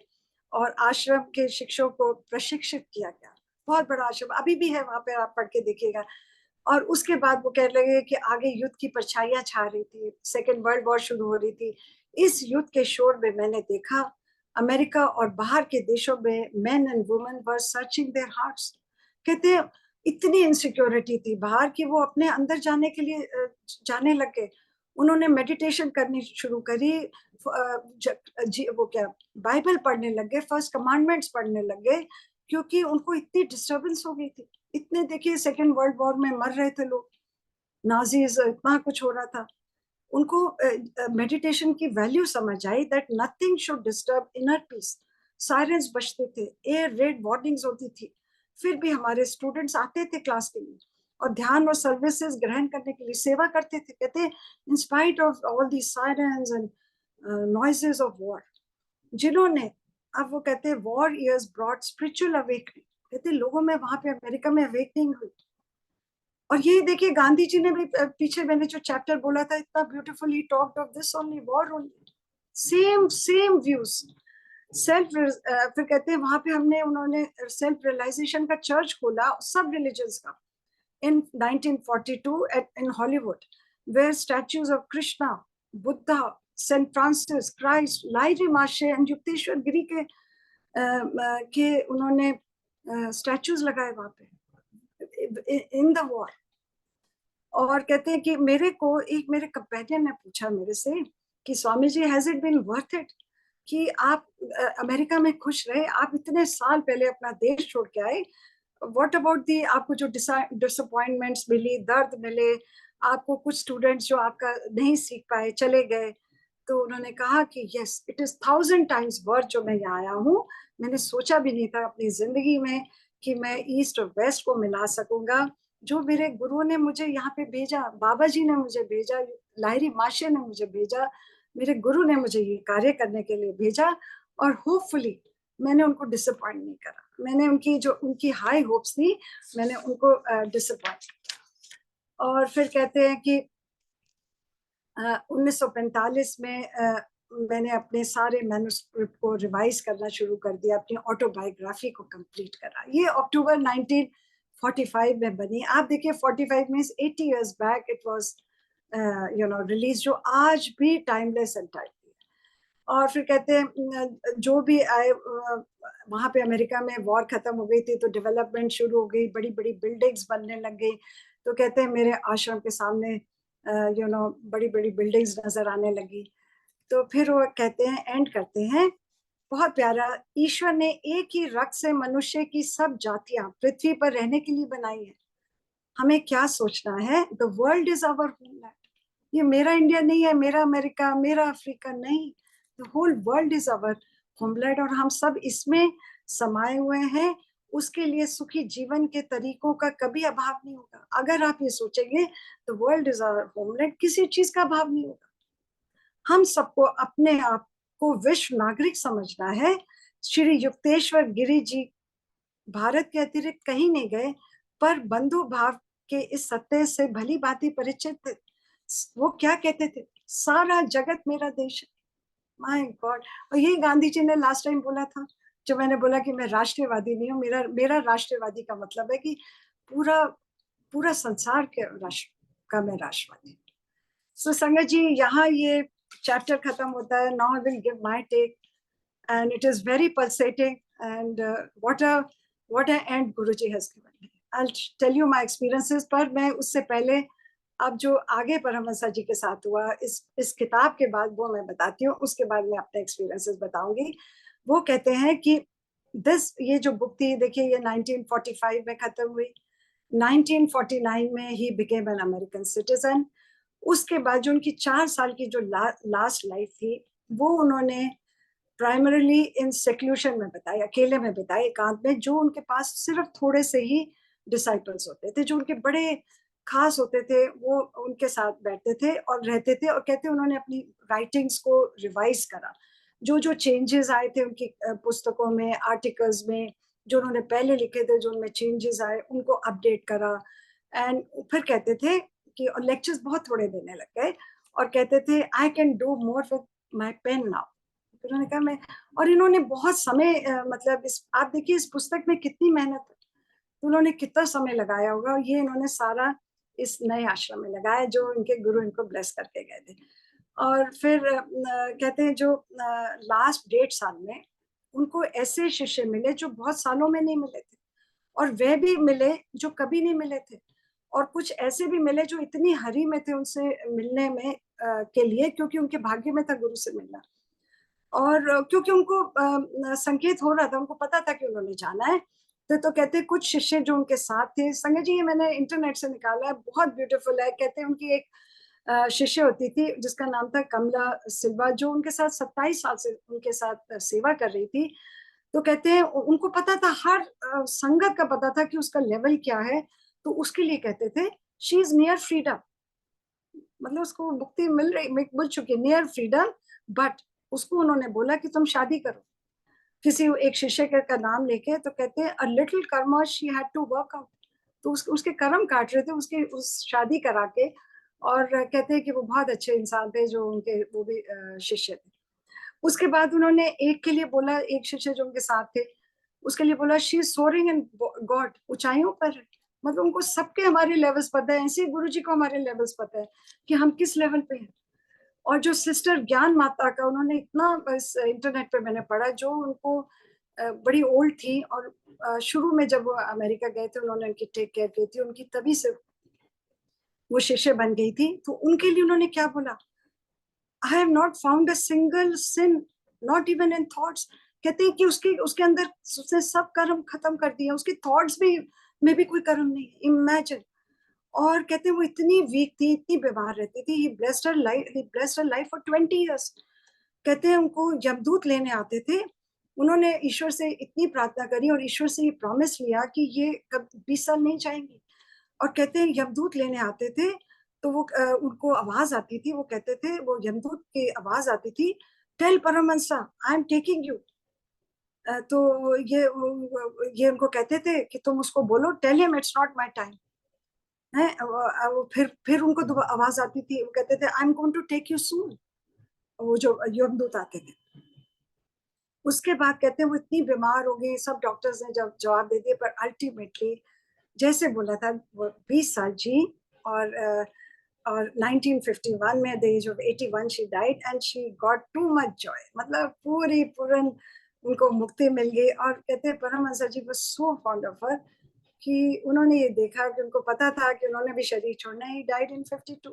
और आश्रम के शिक्षकों को प्रशिक्षित किया गया। बहुत बड़ा आश्रम अभी भी है वहां पे, आप पढ़ के देखिएगा। और उसके बाद वो कह लगे कि आगे युद्ध की परछाइयां छा रही थी, सेकेंड वर्ल्ड वॉर शुरू हो रही थी। इस युद्ध के शोर में मैंने देखा अमेरिका और बाहर के देशों में main and women were searching there hearts. कहते हैं इतनी इनसिक्योरिटी थी बाहर कि वो अपने अंदर जाने के लिए जाने लगे। उन्होंने मेडिटेशन करनी शुरू करी, वो क्या बाइबल पढ़ने लगे, फर्स्ट कमांडमेंट्स पढ़ने लगे, क्योंकि उनको इतनी डिस्टर्बेंस हो गई थी। इतने देखिए सेकेंड वर्ल्ड वॉर में मर रहे थे लोग, नाजीज, इतना कुछ हो रहा था। उनको मेडिटेशन की वैल्यू समझ आई, that nothing should disturb inner peace. Sirens बजते थे, एयर रेड वार्निंग्स होती थी, फिर भी हमारे स्टूडेंट्स आते थे क्लास के लिए और ध्यान और सर्विसेज ग्रहण करने के लिए सेवा करते थे। कहते in spite of all the sirens and noises of war, जिन्होंने, अब वो कहते हैं war years brought spiritual awakening. कहते लोगों में वहां पे अमेरिका में अवेकनिंग हुई। और ये देखिए गांधी जी ने भी पीछे मैंने जो चैप्टर बोला था, इतना beautifully talked of this only, war only, same views, self. फिर कहते हैं वहां पे उन्होंने सेल्फ रियलाइजेशन का चर्च खोला सब रिलीजन्स का in 1942 in Hollywood, where statues of Krishna, Buddha, Saint Francis, Christ, Lairi Marshe and Yukteswar Giri के कि उन्होंने स्टैचूज लगाए वहां पे इन द वॉर। और कहते हैं कि मेरे कंपेनियन ने पूछा मेरे से कि Swami ji, has it been worth it कि आप अमेरिका में खुश रहे, आप इतने साल पहले अपना देश छोड़ के आए, व्हाट अबाउट दी आपको जो डिसअपॉइंटमेंट्स मिली, दर्द मिले, आपको कुछ स्टूडेंट्स जो आपका नहीं सीख पाए चले गए। तो उन्होंने कहा कि yes, it is 1000 times worth जो मैं यहाँ आया हूँ। मैंने सोचा भी नहीं था अपनी जिंदगी में कि मैं ईस्ट और वेस्ट को मिला सकूंगा। जो मेरे गुरु ने मुझे यहाँ पे भेजा, बाबा जी ने मुझे भेजा, लाहिरी माशे ने मुझे भेजा, मेरे गुरु ने मुझे ये कार्य करने के लिए भेजा। और होपफुली मैंने उनको डिसअपॉइंट नहीं करा, मैंने उनकी हाई होप्स थी, मैंने उनको डिसअपॉइंट। और फिर कहते हैं कि 1945 में मैंने अपने सारे मैन्युस्क्रिप्ट को रिवाइज करना शुरू कर दिया, अपनी ऑटोबायोग्राफी को कंप्लीट करा। ये अक्टूबर 1945 में बनी। आप देखिए 45 means 80 years back it was release, जो आज भी टाइमलेस एंड टाइमली है। और फिर कहते हैं जो भी आए वहां पे अमेरिका में वॉर खत्म हो गई थी तो डेवलपमेंट शुरू हो गई, बड़ी बड़ी बिल्डिंग्स बनने लग गई। तो कहते हैं मेरे आश्रम के सामने बड़ी बड़ी बिल्डिंग्स नजर आने लगी। तो फिर वो कहते हैं, एंड करते हैं बहुत प्यारा, ईश्वर ने एक ही रक्त से मनुष्य की सब जातियां पृथ्वी पर रहने के लिए बनाई है। हमें क्या सोचना है, the world is our homeland. ये मेरा इंडिया नहीं है, मेरा अमेरिका, मेरा अफ्रीका नहीं, the whole world is our homeland, और हम सब इसमें समाये हुए हैं। उसके लिए सुखी जीवन के तरीकों का कभी अभाव नहीं होगा। अगर आप ये सोचेंगे the world is our homeland, किसी चीज का अभाव नहीं होगा। हम सबको अपने आप को विश्व नागरिक समझना है। श्री युक्तेश्वर गिरी जी भारत के अतिरिक्त कहीं नहीं गए, पर बंधु भाव के इस सत्य से भली भांति परिचित थे। वो क्या कहते थे, सारा जगत मेरा देश है। My God. और यही गांधी जी ने लास्ट टाइम बोला था, जो मैंने बोला कि मैं राष्ट्रवादी नहीं हूँ। मेरा मेरा राष्ट्रवादी का मतलब है कि पूरा पूरा संसार के राष्ट्र का मैं राष्ट्रवादी। सो संगत जी, यहाँ ये चैप्टर खत्म होता है। Now I will give my take and it is very pulsating and what a end Guruji has given me. I will tell you my experiences. पर मैं उससे पहले अब जो आगे परमहंस जी के साथ हुआ इस किताब के बाद वो मैं बताती हूँ, उसके बाद मैं अपने एक्सपीरियंसेस बताऊंगी। वो कहते हैं कि ये जो बुक थी, देखिए ये 1945 में खत्म हुई। 1949 में he became an American citizen. उसके बाद जो उनकी 4 साल की जो लास्ट लाइफ थी, वो उन्होंने प्राइमरीली इन सेक्लूशन में बताई, अकेले में बताई, एकांत में। जो उनके पास सिर्फ थोड़े से ही डिसाइपल्स होते थे, जो उनके बड़े खास होते थे, वो उनके साथ बैठते थे और रहते थे। और कहते उन्होंने अपनी राइटिंग्स को रिवाइज करा, जो जो चेंजेस आए थे उनकी पुस्तकों में, आर्टिकल्स में, जो उन्होंने पहले लिखे थे, जो उनमें चेंजेस आए उनको अपडेट करा। एंड फिर कहते थे कि, और लेक्चर्स बहुत थोड़े देने लग गए, और कहते थे I can do more with my pen now. उन्होंने कहा मैं, और इन्होंने बहुत समय मतलब आप देखिए इस पुस्तक में कितनी मेहनत है, उन्होंने कितना समय लगाया होगा। ये इन्होंने सारा इस नए आश्रम में लगाया जो इनके गुरु इनको ब्लेस करके गए थे। और फिर कहते हैं जो लास्ट 1.5 साल में उनको ऐसे शिष्य मिले जो बहुत सालों में नहीं मिले थे, और वह भी मिले जो कभी नहीं मिले थे, और कुछ ऐसे भी मिले जो इतनी हरी में थे उनसे मिलने में के लिए, क्योंकि उनके भाग्य में था गुरु से मिलना। और क्योंकि उनको संकेत हो रहा था, उनको पता था कि उन्होंने जाना है। तो कहते कुछ शिष्य जो उनके साथ थे, संगत जी ये मैंने इंटरनेट से निकाला है, बहुत ब्यूटीफुल है। कहते हैं उनकी एक शिष्य होती थी जिसका नाम था कमला सिल्वा, जो उनके साथ 27 साल से उनके साथ सेवा कर रही थी। तो कहते हैं उनको पता था, हर संगत का पता था कि उसका लेवल क्या है। तो उसके लिए कहते थे शी इज नियर फ्रीडम, मतलब उसको मुक्ति मिल चुकी है, नियर फ्रीडम। बट उसको उन्होंने बोला कि तुम शादी करो, किसी एक शिष्य का नाम लेके। तो कहते हैं a little karma she had to work out. तो उसके कर्म काट रहे थे उसके उस शादी करा के। और कहते हैं कि वो बहुत अच्छे इंसान थे जो उनके, वो भी शिष्य थे। उसके बाद उन्होंने एक के लिए बोला, एक शिष्य जो उनके साथ थे उसके लिए बोला she is soaring in God, ऊंचाइयों पर है। मतलब उनको सबके हमारे लेवल्स पता है, ऐसे गुरु जी को हमारे लेवल्स पता है कि हम किस लेवल पे हैं। और जो सिस्टर ज्ञान माता का उन्होंने इतना, बस इंटरनेट पे मैंने पढ़ा, जो उनको बड़ी ओल्ड थी और शुरू में जब वो अमेरिका गए थे उन्होंने उनकी टेक केयर की थी, उनकी तभी से वो शिष्य बन गई थी। तो उनके लिए उन्होंने क्या बोला, I have not found a single sin, not even in thoughts. कहते हैं कि उसके अंदर उसने सब कर्म खत्म कर दिया, उसके थॉट्स में भी कोई कर्म नहीं, इमेजिन। और कहते हैं वो इतनी वीक थी, इतनी बीमार रहती थी, he blessed her life for 20 years. कहते हैं उनको यमदूत लेने आते थे, उन्होंने ईश्वर से इतनी प्रार्थना करी और ईश्वर से ये प्रॉमिस लिया कि ये कब 20 साल नहीं जाएंगी। और कहते हैं यमदूत लेने आते थे तो वो उनको आवाज आती थी, वो कहते थे, वो यमदूत की आवाज आती थी, tell Paramahansa I am taking you. तो ये उनको कहते थे कि तुम उसको बोलो, tell him it's not my time है। फिर उनको आवाज आती थी, वो कहते थे I am going to take you soon, वो जो यमदूत आते थे। उसके बाद कहते हैं वो इतनी बीमार हो गई, सब डॉक्टर्स ने जब जवाब दे दिए, पर अल्टीमेटली जैसे बोला था वो 20 साल जी। और 1951 में the age of 81 she died and she got too much joy, मतलब पूर्ण उनको मुक्ति मिल गई। और कहते हैं Paramahansa ji was so fond of her कि उन्होंने ये देखा कि उनको पता था कि उन्होंने भी शरीर छोड़ना है। डाइड इन 52,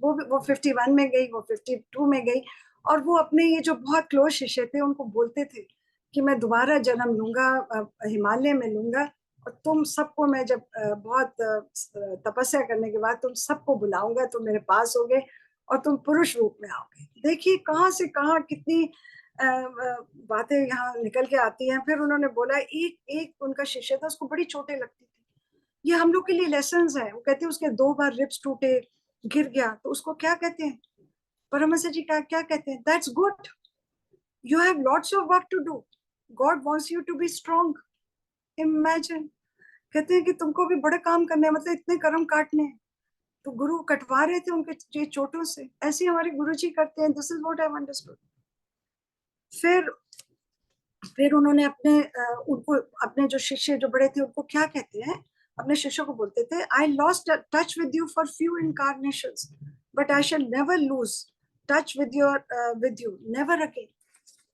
वो 51 में गई, वो 52 में गई। और वो अपने ये जो बहुत क्लोज शिष्य थे उनको बोलते थे कि मैं दोबारा जन्म लूंगा, हिमालय में लूंगा, और तुम सबको मैं जब बहुत तपस्या करने के बाद तुम सबको बुलाऊंगा, तुम मेरे पास होगे और तुम पुरुष रूप में आओगे। देखिए कहाँ से कहाँ कितनी बातें यहाँ निकल के आती हैं। फिर उन्होंने बोला, एक एक उनका शिष्य था, उसको बड़ी चोटें लगती थी, ये हम लोग के लिए लेसन्स है। वो कहते हैं उसके 2 बार रिब्स टूटे, गिर गया, तो उसको क्या कहते हैं, परमहंस जी क्या क्या कहते हैं, that's good, you have lots of work to do, God wants you to be strong. Imagine, कहते हैं कि तुमको भी बड़े काम करने हैं, मतलब इतने कर्म काटने हैं। तो गुरु कटवा रहे थे उनके ये चोटों से, ऐसे हमारे गुरु जी करते हैं। This is what I understood. फिर उन्होंने उनको अपने जो शिष्य जो बड़े थे उनको क्या कहते हैं, अपने शिष्यों को बोलते थे, I lost touch with you for few incarnations but I shell never lose touch with you never again.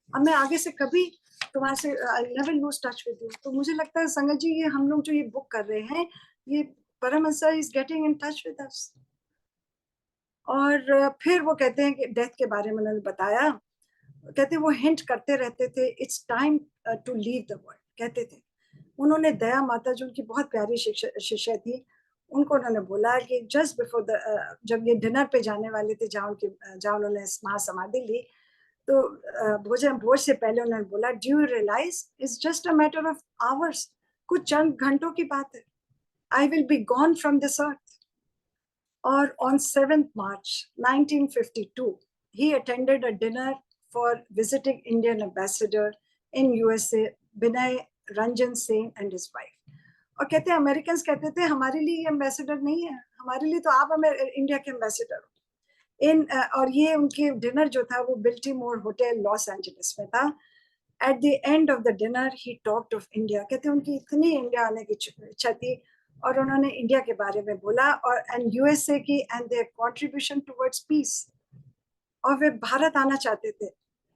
अब मैं आगे से कभी तुम्हारे से I never lose touch with you. तो मुझे लगता है संगत जी, ये हम लोग जो ये बुक कर रहे हैं, ये Paramahansa is getting in touch with us. और फिर वो कहते हैं कि डेथ के बारे में उन्होंने बताया, कहते वो हिंट करते रहते थे, it's time to leave the world, कहते थे। उन्होंने दया माता जो उनकी बहुत प्यारी शिष्य थी, उनको उन्होंने बोला कि जस्ट बिफोर जब ये डिनर पे जाने वाले थे, जहाँ उन्होंने महासमाधि ली, तो भोज से पहले उन्होंने बोला, do you realise it's just a matter of hours, कुछ चंद घंटों की बात है, I will be gone from this earth. और on 7th March 1952 he attended a dinner for visiting Indian ambassador in USA Binay Ranjan Singh and his wife। और कहते हैं अमेरिकन कहते थे हमारे लिए एम्बेसडर नहीं है, हमारे लिए तो आप इंडिया के एम्बेसडर हो। और ये उनके डिनर जो था वो बिल्टीमोर होटल लॉस एंजलिस में था। At the end of the dinner he talked of India, कहते हैं उनकी इतनी इंडिया आने की इच्छा थी और उन्होंने इंडिया के बारे में बोला और एंड यूएसए की and their contribution towards peace, और वे भारत आना चाहते थे।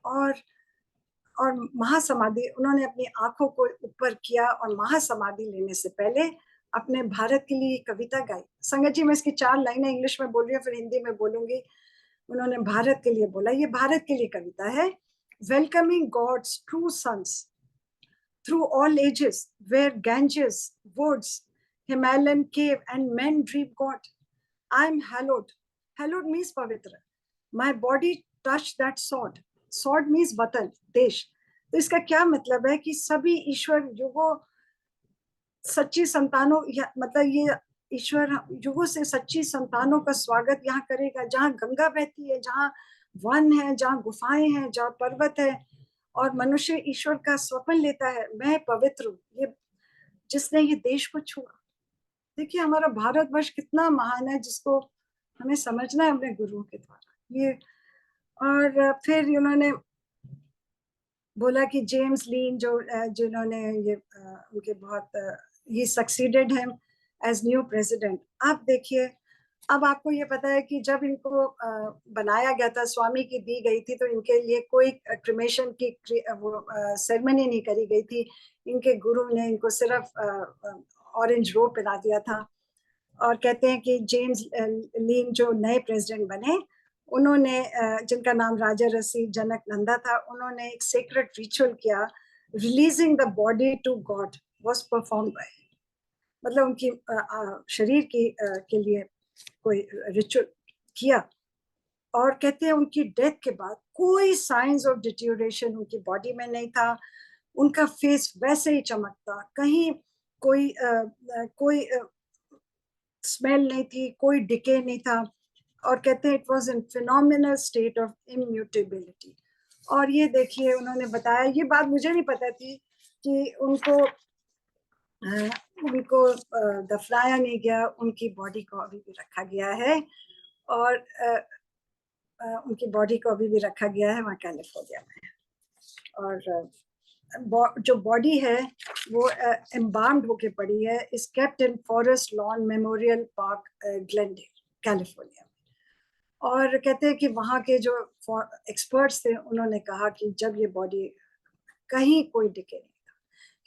और महासमाधि उन्होंने अपनी आंखों को ऊपर किया और महासमाधि लेने से पहले अपने भारत के लिए कविता गाई। संगत जी मैं इसकी 4 लाइनें इंग्लिश में बोल रही हूँ, फिर हिंदी में बोलूंगी। उन्होंने भारत के लिए बोला, ये भारत के लिए कविता है। Welcoming God's true sons through all ages, where Ganges, woods, Himalayan cave, and men dream God. I am hallowed. Hallowed means pavitra. My body touched that sword. Sword means वतन, देश। तो इसका क्या मतलब है कि सभी ईश्वर युगों सच्ची संतानों, मतलब ये ईश्वर युगों से सच्ची संतानों का स्वागत यहाँ करेगा, जहाँ गंगा बहती है, जहाँ वन है, जहाँ गुफाएं हैं, जहाँ पर्वत है, और मनुष्य ईश्वर का स्वप्न लेता है, मैं पवित्र हूँ, ये जिसने ये देश को छुआ। देखिए हमारा भारतवर्ष कितना महान है, जिसको हमें समझना है अपने गुरुओं के द्वारा ये। और फिर उन्होंने बोला कि जेम्स लीन जिन्होंने ये उनके बहुत ही succeeded him as new president. आप देखिए अब आपको ये पता है कि जब इनको बनाया गया था, स्वामी की दी गई थी, तो इनके लिए कोई क्रिमेशन की वो सेरेमनी नहीं करी गई थी। इनके गुरु ने इनको सिर्फ ऑरेंज रोब पहना दिया था। और कहते हैं कि जेम्स लीन जो नए प्रेसिडेंट बने, उन्होंने जिनका नाम राजा ऋषि जनक नंदा था, उन्होंने एक सीक्रेट रिचुअल किया, releasing the body to God was perform by, मतलब उनकी शरीर की के लिए कोई रिचुअल किया। और कहते हैं उनकी डेथ के बाद कोई साइंस ऑफ डिटीरियोरेशन उनकी बॉडी में नहीं था, उनका फेस वैसे ही चमकता, कहीं कोई कोई स्मेल नहीं थी, कोई डिके नहीं था। और कहते हैं it was in phenomenal state of immutability. और ये देखिए उन्होंने बताया, ये बात मुझे नहीं पता थी कि उनको दफनाया नहीं गया, उनकी बॉडी को अभी भी रखा गया है। और उनकी बॉडी को अभी भी रखा गया है वहाँ कैलिफोर्निया में। और जो बॉडी है वो एम्बार्म्ड होके पड़ी है, is kept in forest lawn memorial park Glendale California में। और कहते हैं कि वहाँ के जो एक्सपर्ट्स थे, उन्होंने कहा कि जब ये बॉडी कहीं कोई डिके नहीं था।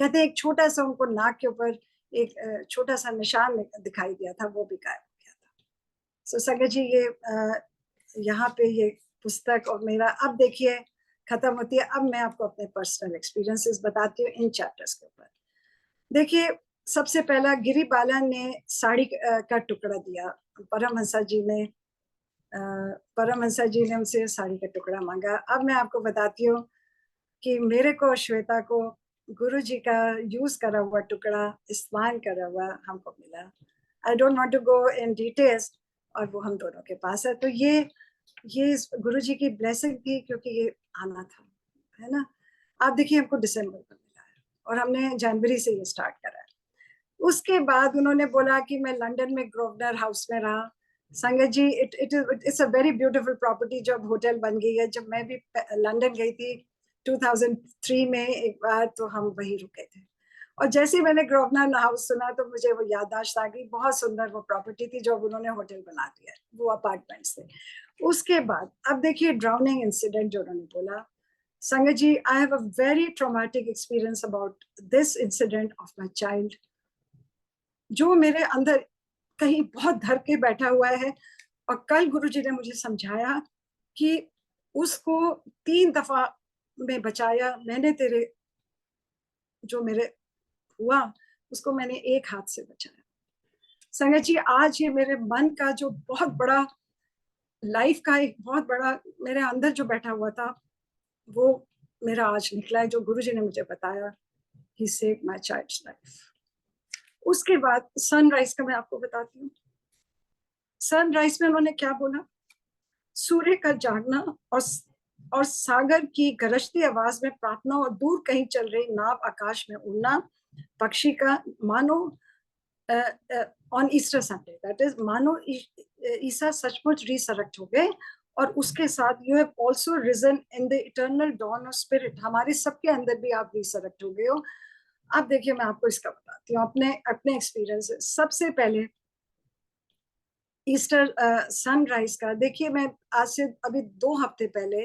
कहते हैं एक छोटा सा उनको नाक के ऊपर एक छोटा सा निशान दिखाई दिया था, वो भी गायब हो गया था। सो संगत जी, ये यहाँ पे ये पुस्तक और मेरा अब देखिए खत्म होती है। अब मैं आपको अपने पर्सनल एक्सपीरियंसेस बताती हूँ इन चैप्टर्स के ऊपर। देखिए, सबसे पहला गिरी बालन ने साड़ी का टुकड़ा दिया। परमहंसा जी ने उनसे साड़ी का टुकड़ा मांगा। अब मैं आपको बताती हूँ कि मेरे को श्वेता को गुरु जी का यूज करा हुआ टुकड़ा, इस्तेमाल करा हुआ हमको मिला। I don't want to go in details, और वो हम दोनों के पास है। तो ये गुरु जी की ब्लेसिंग थी, क्योंकि ये आना था, है ना। आप देखिए हमको दिसंबर में मिला है और हमने जनवरी से ये स्टार्ट करा है। उसके बाद उन्होंने बोला कि मैं लंदन में ग्रोवनर हाउस में रहा। संगत जी, it's a very beautiful property, जब होटल बन गई है। जब मैं भी लंदन गई थी 2003 में एक बार, तो हम वही रुके थे। और जैसे ही मैंने ग्रोवनर हाउस सुना, तो मुझे वो याददाश्त आ गई। बहुत सुंदर वो प्रॉपर्टी थी, जो उन्होंने होटल बना दिया, वो अपार्टमेंट्स थे। उसके बाद अब देखिए ड्राउनिंग इंसिडेंट जो उन्होंने बोला। संगत जी, I have a very traumatic experience about this incident of my child, जो मेरे अंदर कहीं बहुत धर के बैठा हुआ है। और कल गुरुजी ने मुझे समझाया कि उसको 3 दफा मैं बचाया। मैंने तेरे जो मेरे हुआ, उसको मैंने एक हाथ से बचाया। संगत जी, आज ये मेरे मन का जो बहुत बड़ा, लाइफ का एक बहुत बड़ा मेरे अंदर जो बैठा हुआ था, वो मेरा आज निकला है, जो गुरुजी ने मुझे बताया। ही सेव्ड माय चाइल्ड्स लाइफ। उसके बाद सनराइज का मैं आपको बताती हूँ। सनराइज में उन्होंने क्या बोला? सूर्य का जागना और सागर की गरजती आवाज में प्रार्थना, और दूर कहीं चल रही नाव आकाश में उड़ना, पक्षी का मानो on Easter Sunday, that is मानो ईसा सचमुच रिसरेक्ट हो गए। और उसके साथ you have also risen in the eternal dawn of spirit, हमारे सबके अंदर भी आप रिसरेक्ट हो गए हो। अब देखिए मैं आपको इसका बताती हूँ अपने अपने एक्सपीरियंस। सबसे पहले ईस्टर सनराइज का देखिए, मैं आज से अभी 2 हफ्ते पहले,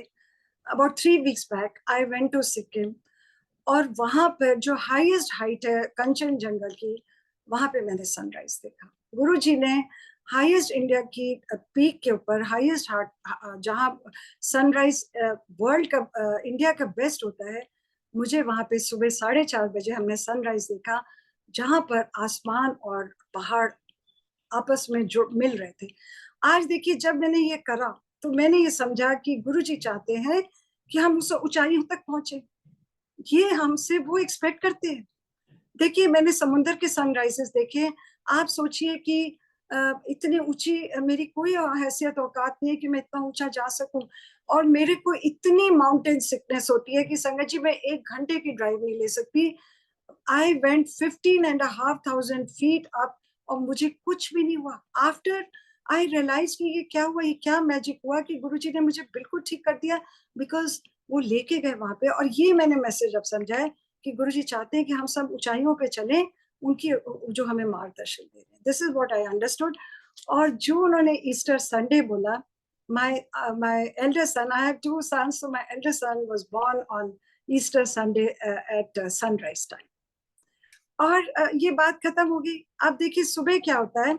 about 3 weeks back, I went to Sikkim. और वहां पर जो हाईएस्ट हाइट है कंचनजंगा की, वहां पे मैंने सनराइज देखा। गुरु जी ने हाईएस्ट इंडिया की पीक के ऊपर, हाईएस्ट हार्ट जहाँ सनराइज वर्ल्ड का इंडिया का बेस्ट होता है, मुझे वहां पे सुबह 4:30 बजे हमने सनराइज देखा, जहां पर आसमान और पहाड़ आपस में जो मिल रहे थे। आज देखिए, जब मैंने ये करा, तो मैंने ये समझा कि गुरुजी चाहते हैं कि हम उस ऊंचाइयों तक पहुंचे। ये हमसे वो एक्सपेक्ट करते हैं। देखिए, मैंने समुद्र के सनराइजेस देखे। आप सोचिए कि इतनी ऊंची मेरी कोई हैसियत औकात नहीं है कि मैं इतना ऊंचा जा सकूं। और मेरे को इतनी माउंटेन सिकनेस होती है कि संगत जी, मैं 1 घंटे की ड्राइव नहीं ले सकती। आई वेंट 15,500 फीट अप, और मुझे कुछ भी नहीं हुआ। आफ्टर आई रियलाइज कि ये क्या हुआ, ये क्या मैजिक हुआ कि गुरुजी ने मुझे बिल्कुल ठीक कर दिया, बिकॉज वो लेके गए वहां पे। और ये मैंने मैसेज अब समझा है कि गुरुजी चाहते हैं कि हम सब ऊंचाइयों पे चलें, उनकी जो हमें मार्गदर्शन दे रहे हैं। This is what I understood. और जो उन्होंने ईस्टर संडे बोला, my elder son, I have 2 sons, so my elder son was born on Easter Sunday at sunrise time. और ये बात खत्म हो गई. अब देखिए सुबह क्या होता है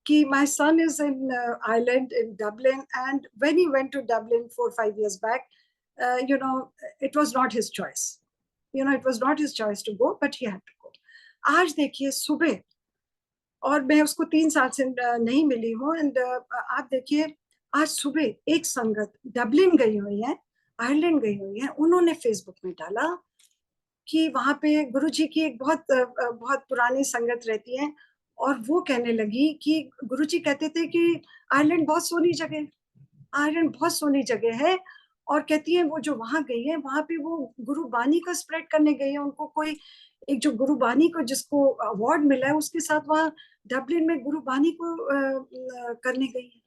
कि my son is in Ireland, in Dublin, and when he went to Dublin 4-5 years back, it was not his choice. It was not his choice to go, but he had to go. आज देखिए सुबह, और मैं उसको 3 साल से नहीं मिली हूँ, एंड आप देखिए आज सुबह एक संगत डबलिन गई हुई है, आयरलैंड गई हुई है, उन्होंने फेसबुक में डाला कि वहां पे गुरुजी की एक बहुत पुरानी संगत रहती है, और वो कहने लगी कि गुरुजी कहते थे कि आयरलैंड बहुत सोनी जगह, आयरलैंड बहुत सोनी जगह है, और कहती है वो जो वहां गई है वहां पे वो गुरुबानी को स्प्रेड करने गई है, उनको कोई एक जो गुरुबानी को जिसको अवार्ड मिला है उसके साथ वहां डबलिन में गुरुबानी को करने गई है.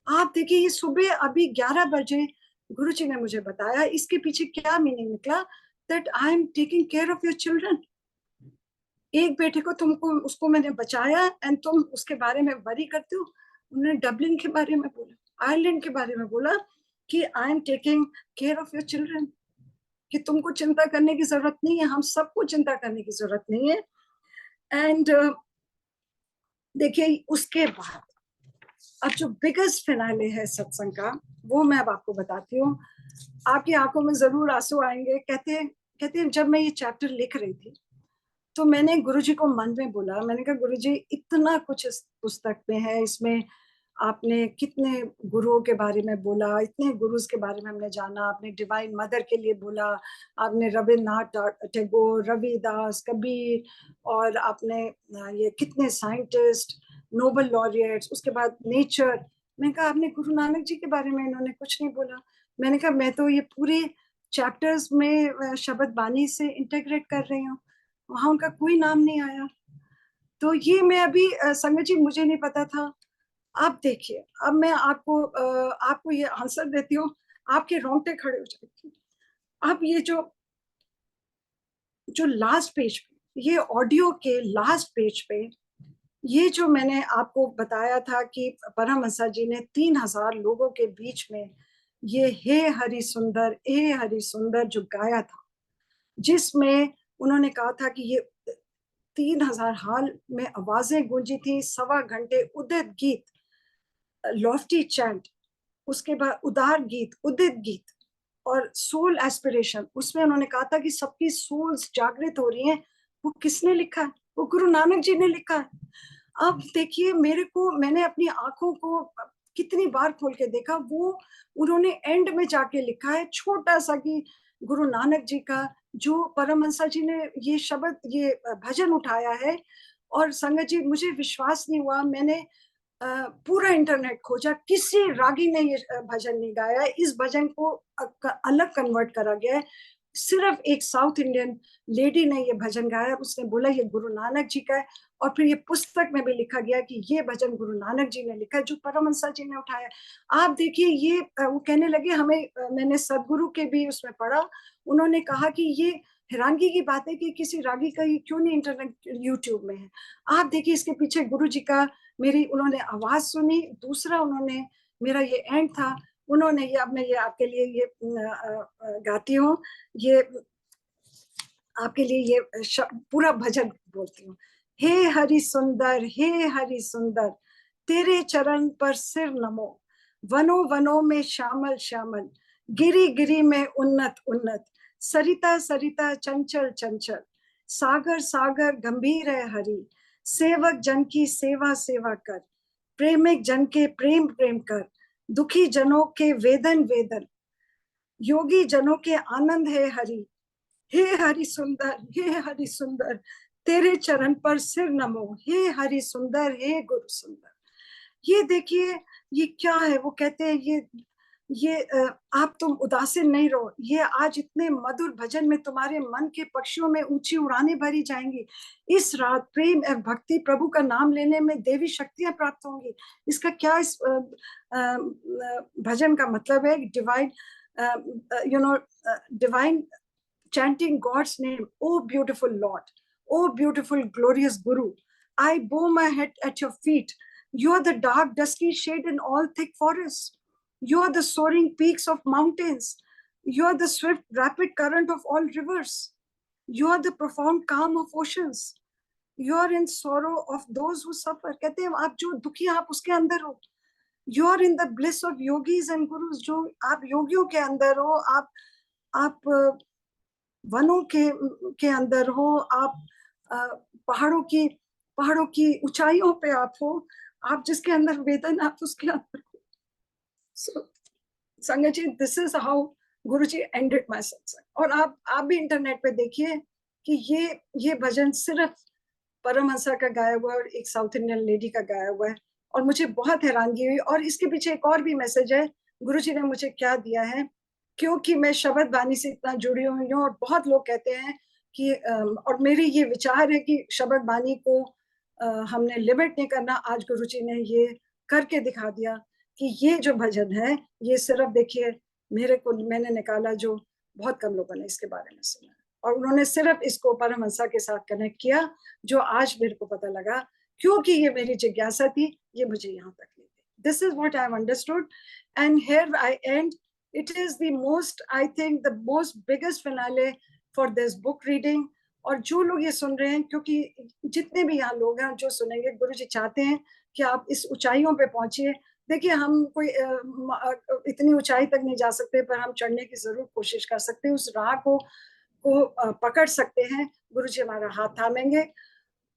आप देखिए ये सुबह अभी 11 बजे गुरुजी ने मुझे बताया. इसके पीछे क्या मीनिंग निकला, that I am taking care of your children. एक बेटे को उसको मैंने बचाया एंड तुम उसके बारे में वरी करते हो. उन्होंने डबलिन के बारे में बोला, आयरलैंड के बारे में बोला कि आई am taking care of your children, कि तुमको चिंता करने की जरूरत नहीं है, हम सबको चिंता करने की जरूरत नहीं है. एंड देखिए उसके बाद अब जो बिगेस्ट फिनाले है सत्संग का, वो मैं अब आपको बताती हूँ. आपकी आंखों में जरूर आंसू आएंगे. कहते जब मैं ये चैप्टर लिख रही थी तो मैंने गुरुजी को मन में बोला, मैंने कहा गुरुजी इतना कुछ इस पुस्तक में है, इसमें आपने कितने गुरुओं के बारे में बोला, इतने गुरुज के बारे में हमने जाना, आपने डिवाइन मदर के लिए बोला, आपने रविन्द्रनाथ टैगोर, रविदास, कबीर, और आपने ये कितने साइंटिस्ट, नोबेल लॉरिएट्स, उसके बाद नेचर. मैंने कहा आपने गुरु नानक जी के बारे में इन्होंने कुछ नहीं बोला. मैंने कहा मैं तो ये पूरे चैप्टर्स में शब्द बानी से इंटीग्रेट कर रही हूँ, वहां उनका कोई नाम नहीं आया. तो ये मैं अभी संगत जी मुझे नहीं पता था. आप देखिए अब मैं आपको ये आंसर देती हूँ, आपके रोंगटे खड़े हो जाएंगे. अब ये जो लास्ट पेज पे, ये ऑडियो के लास्ट पेज पे, ये जो मैंने आपको बताया था कि परमहंस जी ने 3000 लोगों के बीच में ये हे हरि सुंदर जो गाया था, जिसमें उन्होंने कहा था कि ये 3000 हाल में आवाजें गूंजी थी, 1.25 घंटे उदित गीत, लॉफ्टी चैंट, उसके बाद उदार गीत, उदित गीत, और सोल एस्पिरेशन. उसमें उन्होंने कहा था कि सबकी सोल्स जागृत हो रही हैं. वो किसने लिखा है? वो गुरु नानक जी ने लिखा है. अब देखिए मैंने अपनी आंखों को कितनी बार खोल के देखा, वो उन्होंने एंड में जाके लिखा है छोटा सा कि गुरु नानक जी का जो परमहंस जी ने ये शब्द, ये भजन उठाया है. और संगत जी मुझे विश्वास नहीं हुआ, मैंने पूरा इंटरनेट खोजा, किसी रागी ने ये भजन नहीं गाया. इस भजन को अलग कन्वर्ट करा गया है. सिर्फ एक साउथ इंडियन लेडी ने ये भजन गाया, उसने बोला ये गुरु नानक जी का है. और फिर ये पुस्तक में भी लिखा गया कि ये भजन गुरु नानक जी ने लिखा है, जो परमहंस जी ने उठाया. आप देखिए ये वो कहने लगे हमें, मैंने सदगुरु के भी उसमें पढ़ा, उन्होंने कहा कि ये हैरानगी की बात है कि किसी रागी का ये क्यों नहीं इंटरनेट यूट्यूब में है. आप देखिए इसके पीछे गुरु जी का, उन्होंने आवाज सुनी. दूसरा उन्होंने मेरा ये एंड था, उन्होंने ये, अब मैं ये आपके लिए ये गाती हूँ, ये आपके लिए ये पूरा भजन बोलती हूँ. हे हरि सुंदर तेरे चरण पर सिर नमो, वनों वनों में श्यामल श्यामल, गिरी गिरी में उन्नत, सरिता सरिता चंचल चंचल, सागर सागर गंभीर है हरि, सेवक जन की सेवा सेवा कर, प्रेमिक जन के प्रेम प्रेम कर, दुखी जनों के वेदन वेदन, योगी जनों के आनंद है हरि. हे हरि सुंदर तेरे चरण पर सिर नमो, हे हरि सुंदर, हे गुरु सुंदर. ये देखिए ये क्या है. वो कहते हैं ये आप तुम उदासीन नहीं रहो, ये आज इतने मधुर भजन में तुम्हारे मन के पक्षियों में ऊंची उड़ानें भरी जाएंगी. इस रात प्रेम एवं भक्ति, प्रभु का नाम लेने में देवी शक्तियां प्राप्त होंगी. इसका क्या इस भजन का मतलब है? Divine divine chanting God's name. Oh beautiful Lord, oh beautiful glorious Guru, I bow my head at your feet. You are the dark, dusky shade in all thick forests. You are the soaring peaks of mountains. You are the swift, rapid current of all rivers. You are the profound calm of oceans. You are in sorrow of those who suffer. कहते हैं आप जो दुखी आप उसके अंदर हो. You are in the bliss of yogis and gurus. जो आप योगियों के अंदर हो, आप वनों के अंदर हो, आप पहाड़ों की ऊंचाइयों पे आप हो, आप जिसके अंदर वेदन आप उसके अंदर हो. So, संगत जी, this is how Guruji ended my सत्संग. और आप भी इंटरनेट पे देखिए कि ये भजन सिर्फ परमहंसा का गाया हुआ और एक साउथ इंडियन लेडी का गाया हुआ है. और मुझे बहुत हैरानगी हुई. और इसके पीछे एक और भी मैसेज है. गुरुजी ने मुझे क्या दिया है, क्योंकि मैं शब्द वाणी से इतना जुड़ी हुई हूँ. और बहुत लोग कहते हैं कि और मेरी ये विचार है कि शब्द वाणी को हमने लिमिट नहीं करना. आज गुरुजी ने ये करके दिखा दिया कि ये जो भजन है, ये सिर्फ देखिए मैंने निकाला जो बहुत कम लोगों ने इसके बारे में सुना, और उन्होंने सिर्फ इसको परमहंसा के साथ कनेक्ट किया, जो आज मेरे को पता लगा, क्योंकि ये मेरी जिज्ञासा थी, ये मुझे यहाँ तक ले गई. This is what I have understood, and here I and. It is the most, I think the most biggest finale for this book reading. और जो लोग ये सुन रहे हैं, क्योंकि जितने भी यहाँ लोग हैं जो सुनेंगे, गुरुजी चाहते हैं कि आप इस ऊंचाइयों पे पहुंचिए. देखिए, हम कोई इतनी ऊंचाई तक नहीं जा सकते, पर हम चढ़ने की जरूर कोशिश कर सकते हैं. उस राह को पकड़ सकते हैं. गुरुजी हमारा हाथ थामेंगे.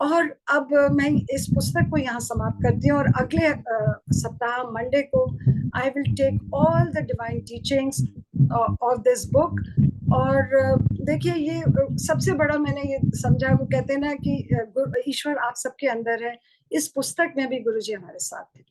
और अब मैं इस पुस्तक को यहाँ समाप्त करती हूँ, और अगले सप्ताह मंडे को I will take all the divine teachings of this book. और देखिए, ये सबसे बड़ा मैंने ये समझा, वो कहते हैं ना कि ईश्वर आप सबके अंदर है. इस पुस्तक में भी गुरुजी हमारे साथ थे.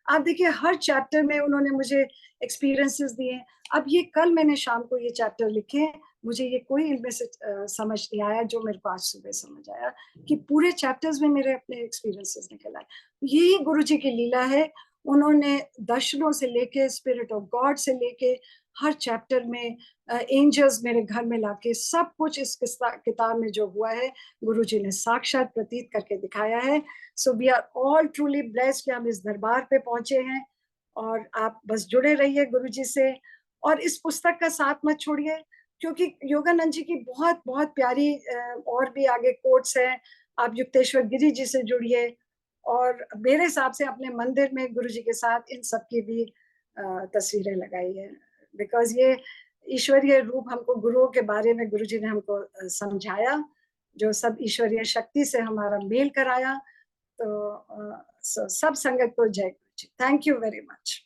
आप देखिए, हर चैप्टर में उन्होंने मुझे एक्सपीरियंसेस दिए. अब ये कल मैंने शाम को ये चैप्टर लिखे, मुझे ये कोई इनमें से समझ नहीं आया, जो मेरे को आज सुबह समझ आया कि पूरे चैप्टर्स में मेरे अपने एक्सपीरियंसेस निकल आए. यही गुरुजी की लीला है. उन्होंने दर्शनों से लेके, स्पिरिट ऑफ गॉड से लेके, हर चैप्टर में एंजल्स मेरे घर में लाके, सब कुछ इस किताब में जो हुआ है, गुरुजी ने साक्षात प्रतीत करके दिखाया है. So we are all truly blessed कि हम इस दरबार पे पहुंचे हैं. और आप बस जुड़े रहिए गुरुजी से, और इस पुस्तक का साथ मत छोड़िए, क्योंकि योगानंद जी की बहुत बहुत प्यारी और भी आगे कोट्स हैं. आप युक्तेश्वर गिरी जी से जुड़िए, और मेरे हिसाब से अपने मंदिर में गुरुजी के साथ इन सब की भी तस्वीरें लगाई है, बिकॉज ये ईश्वरीय रूप हमको गुरुओं के बारे में गुरुजी ने हमको समझाया, जो सब ईश्वरीय शक्ति से हमारा मेल कराया. तो सब संगत को जय गुरु जी. Thank you very much.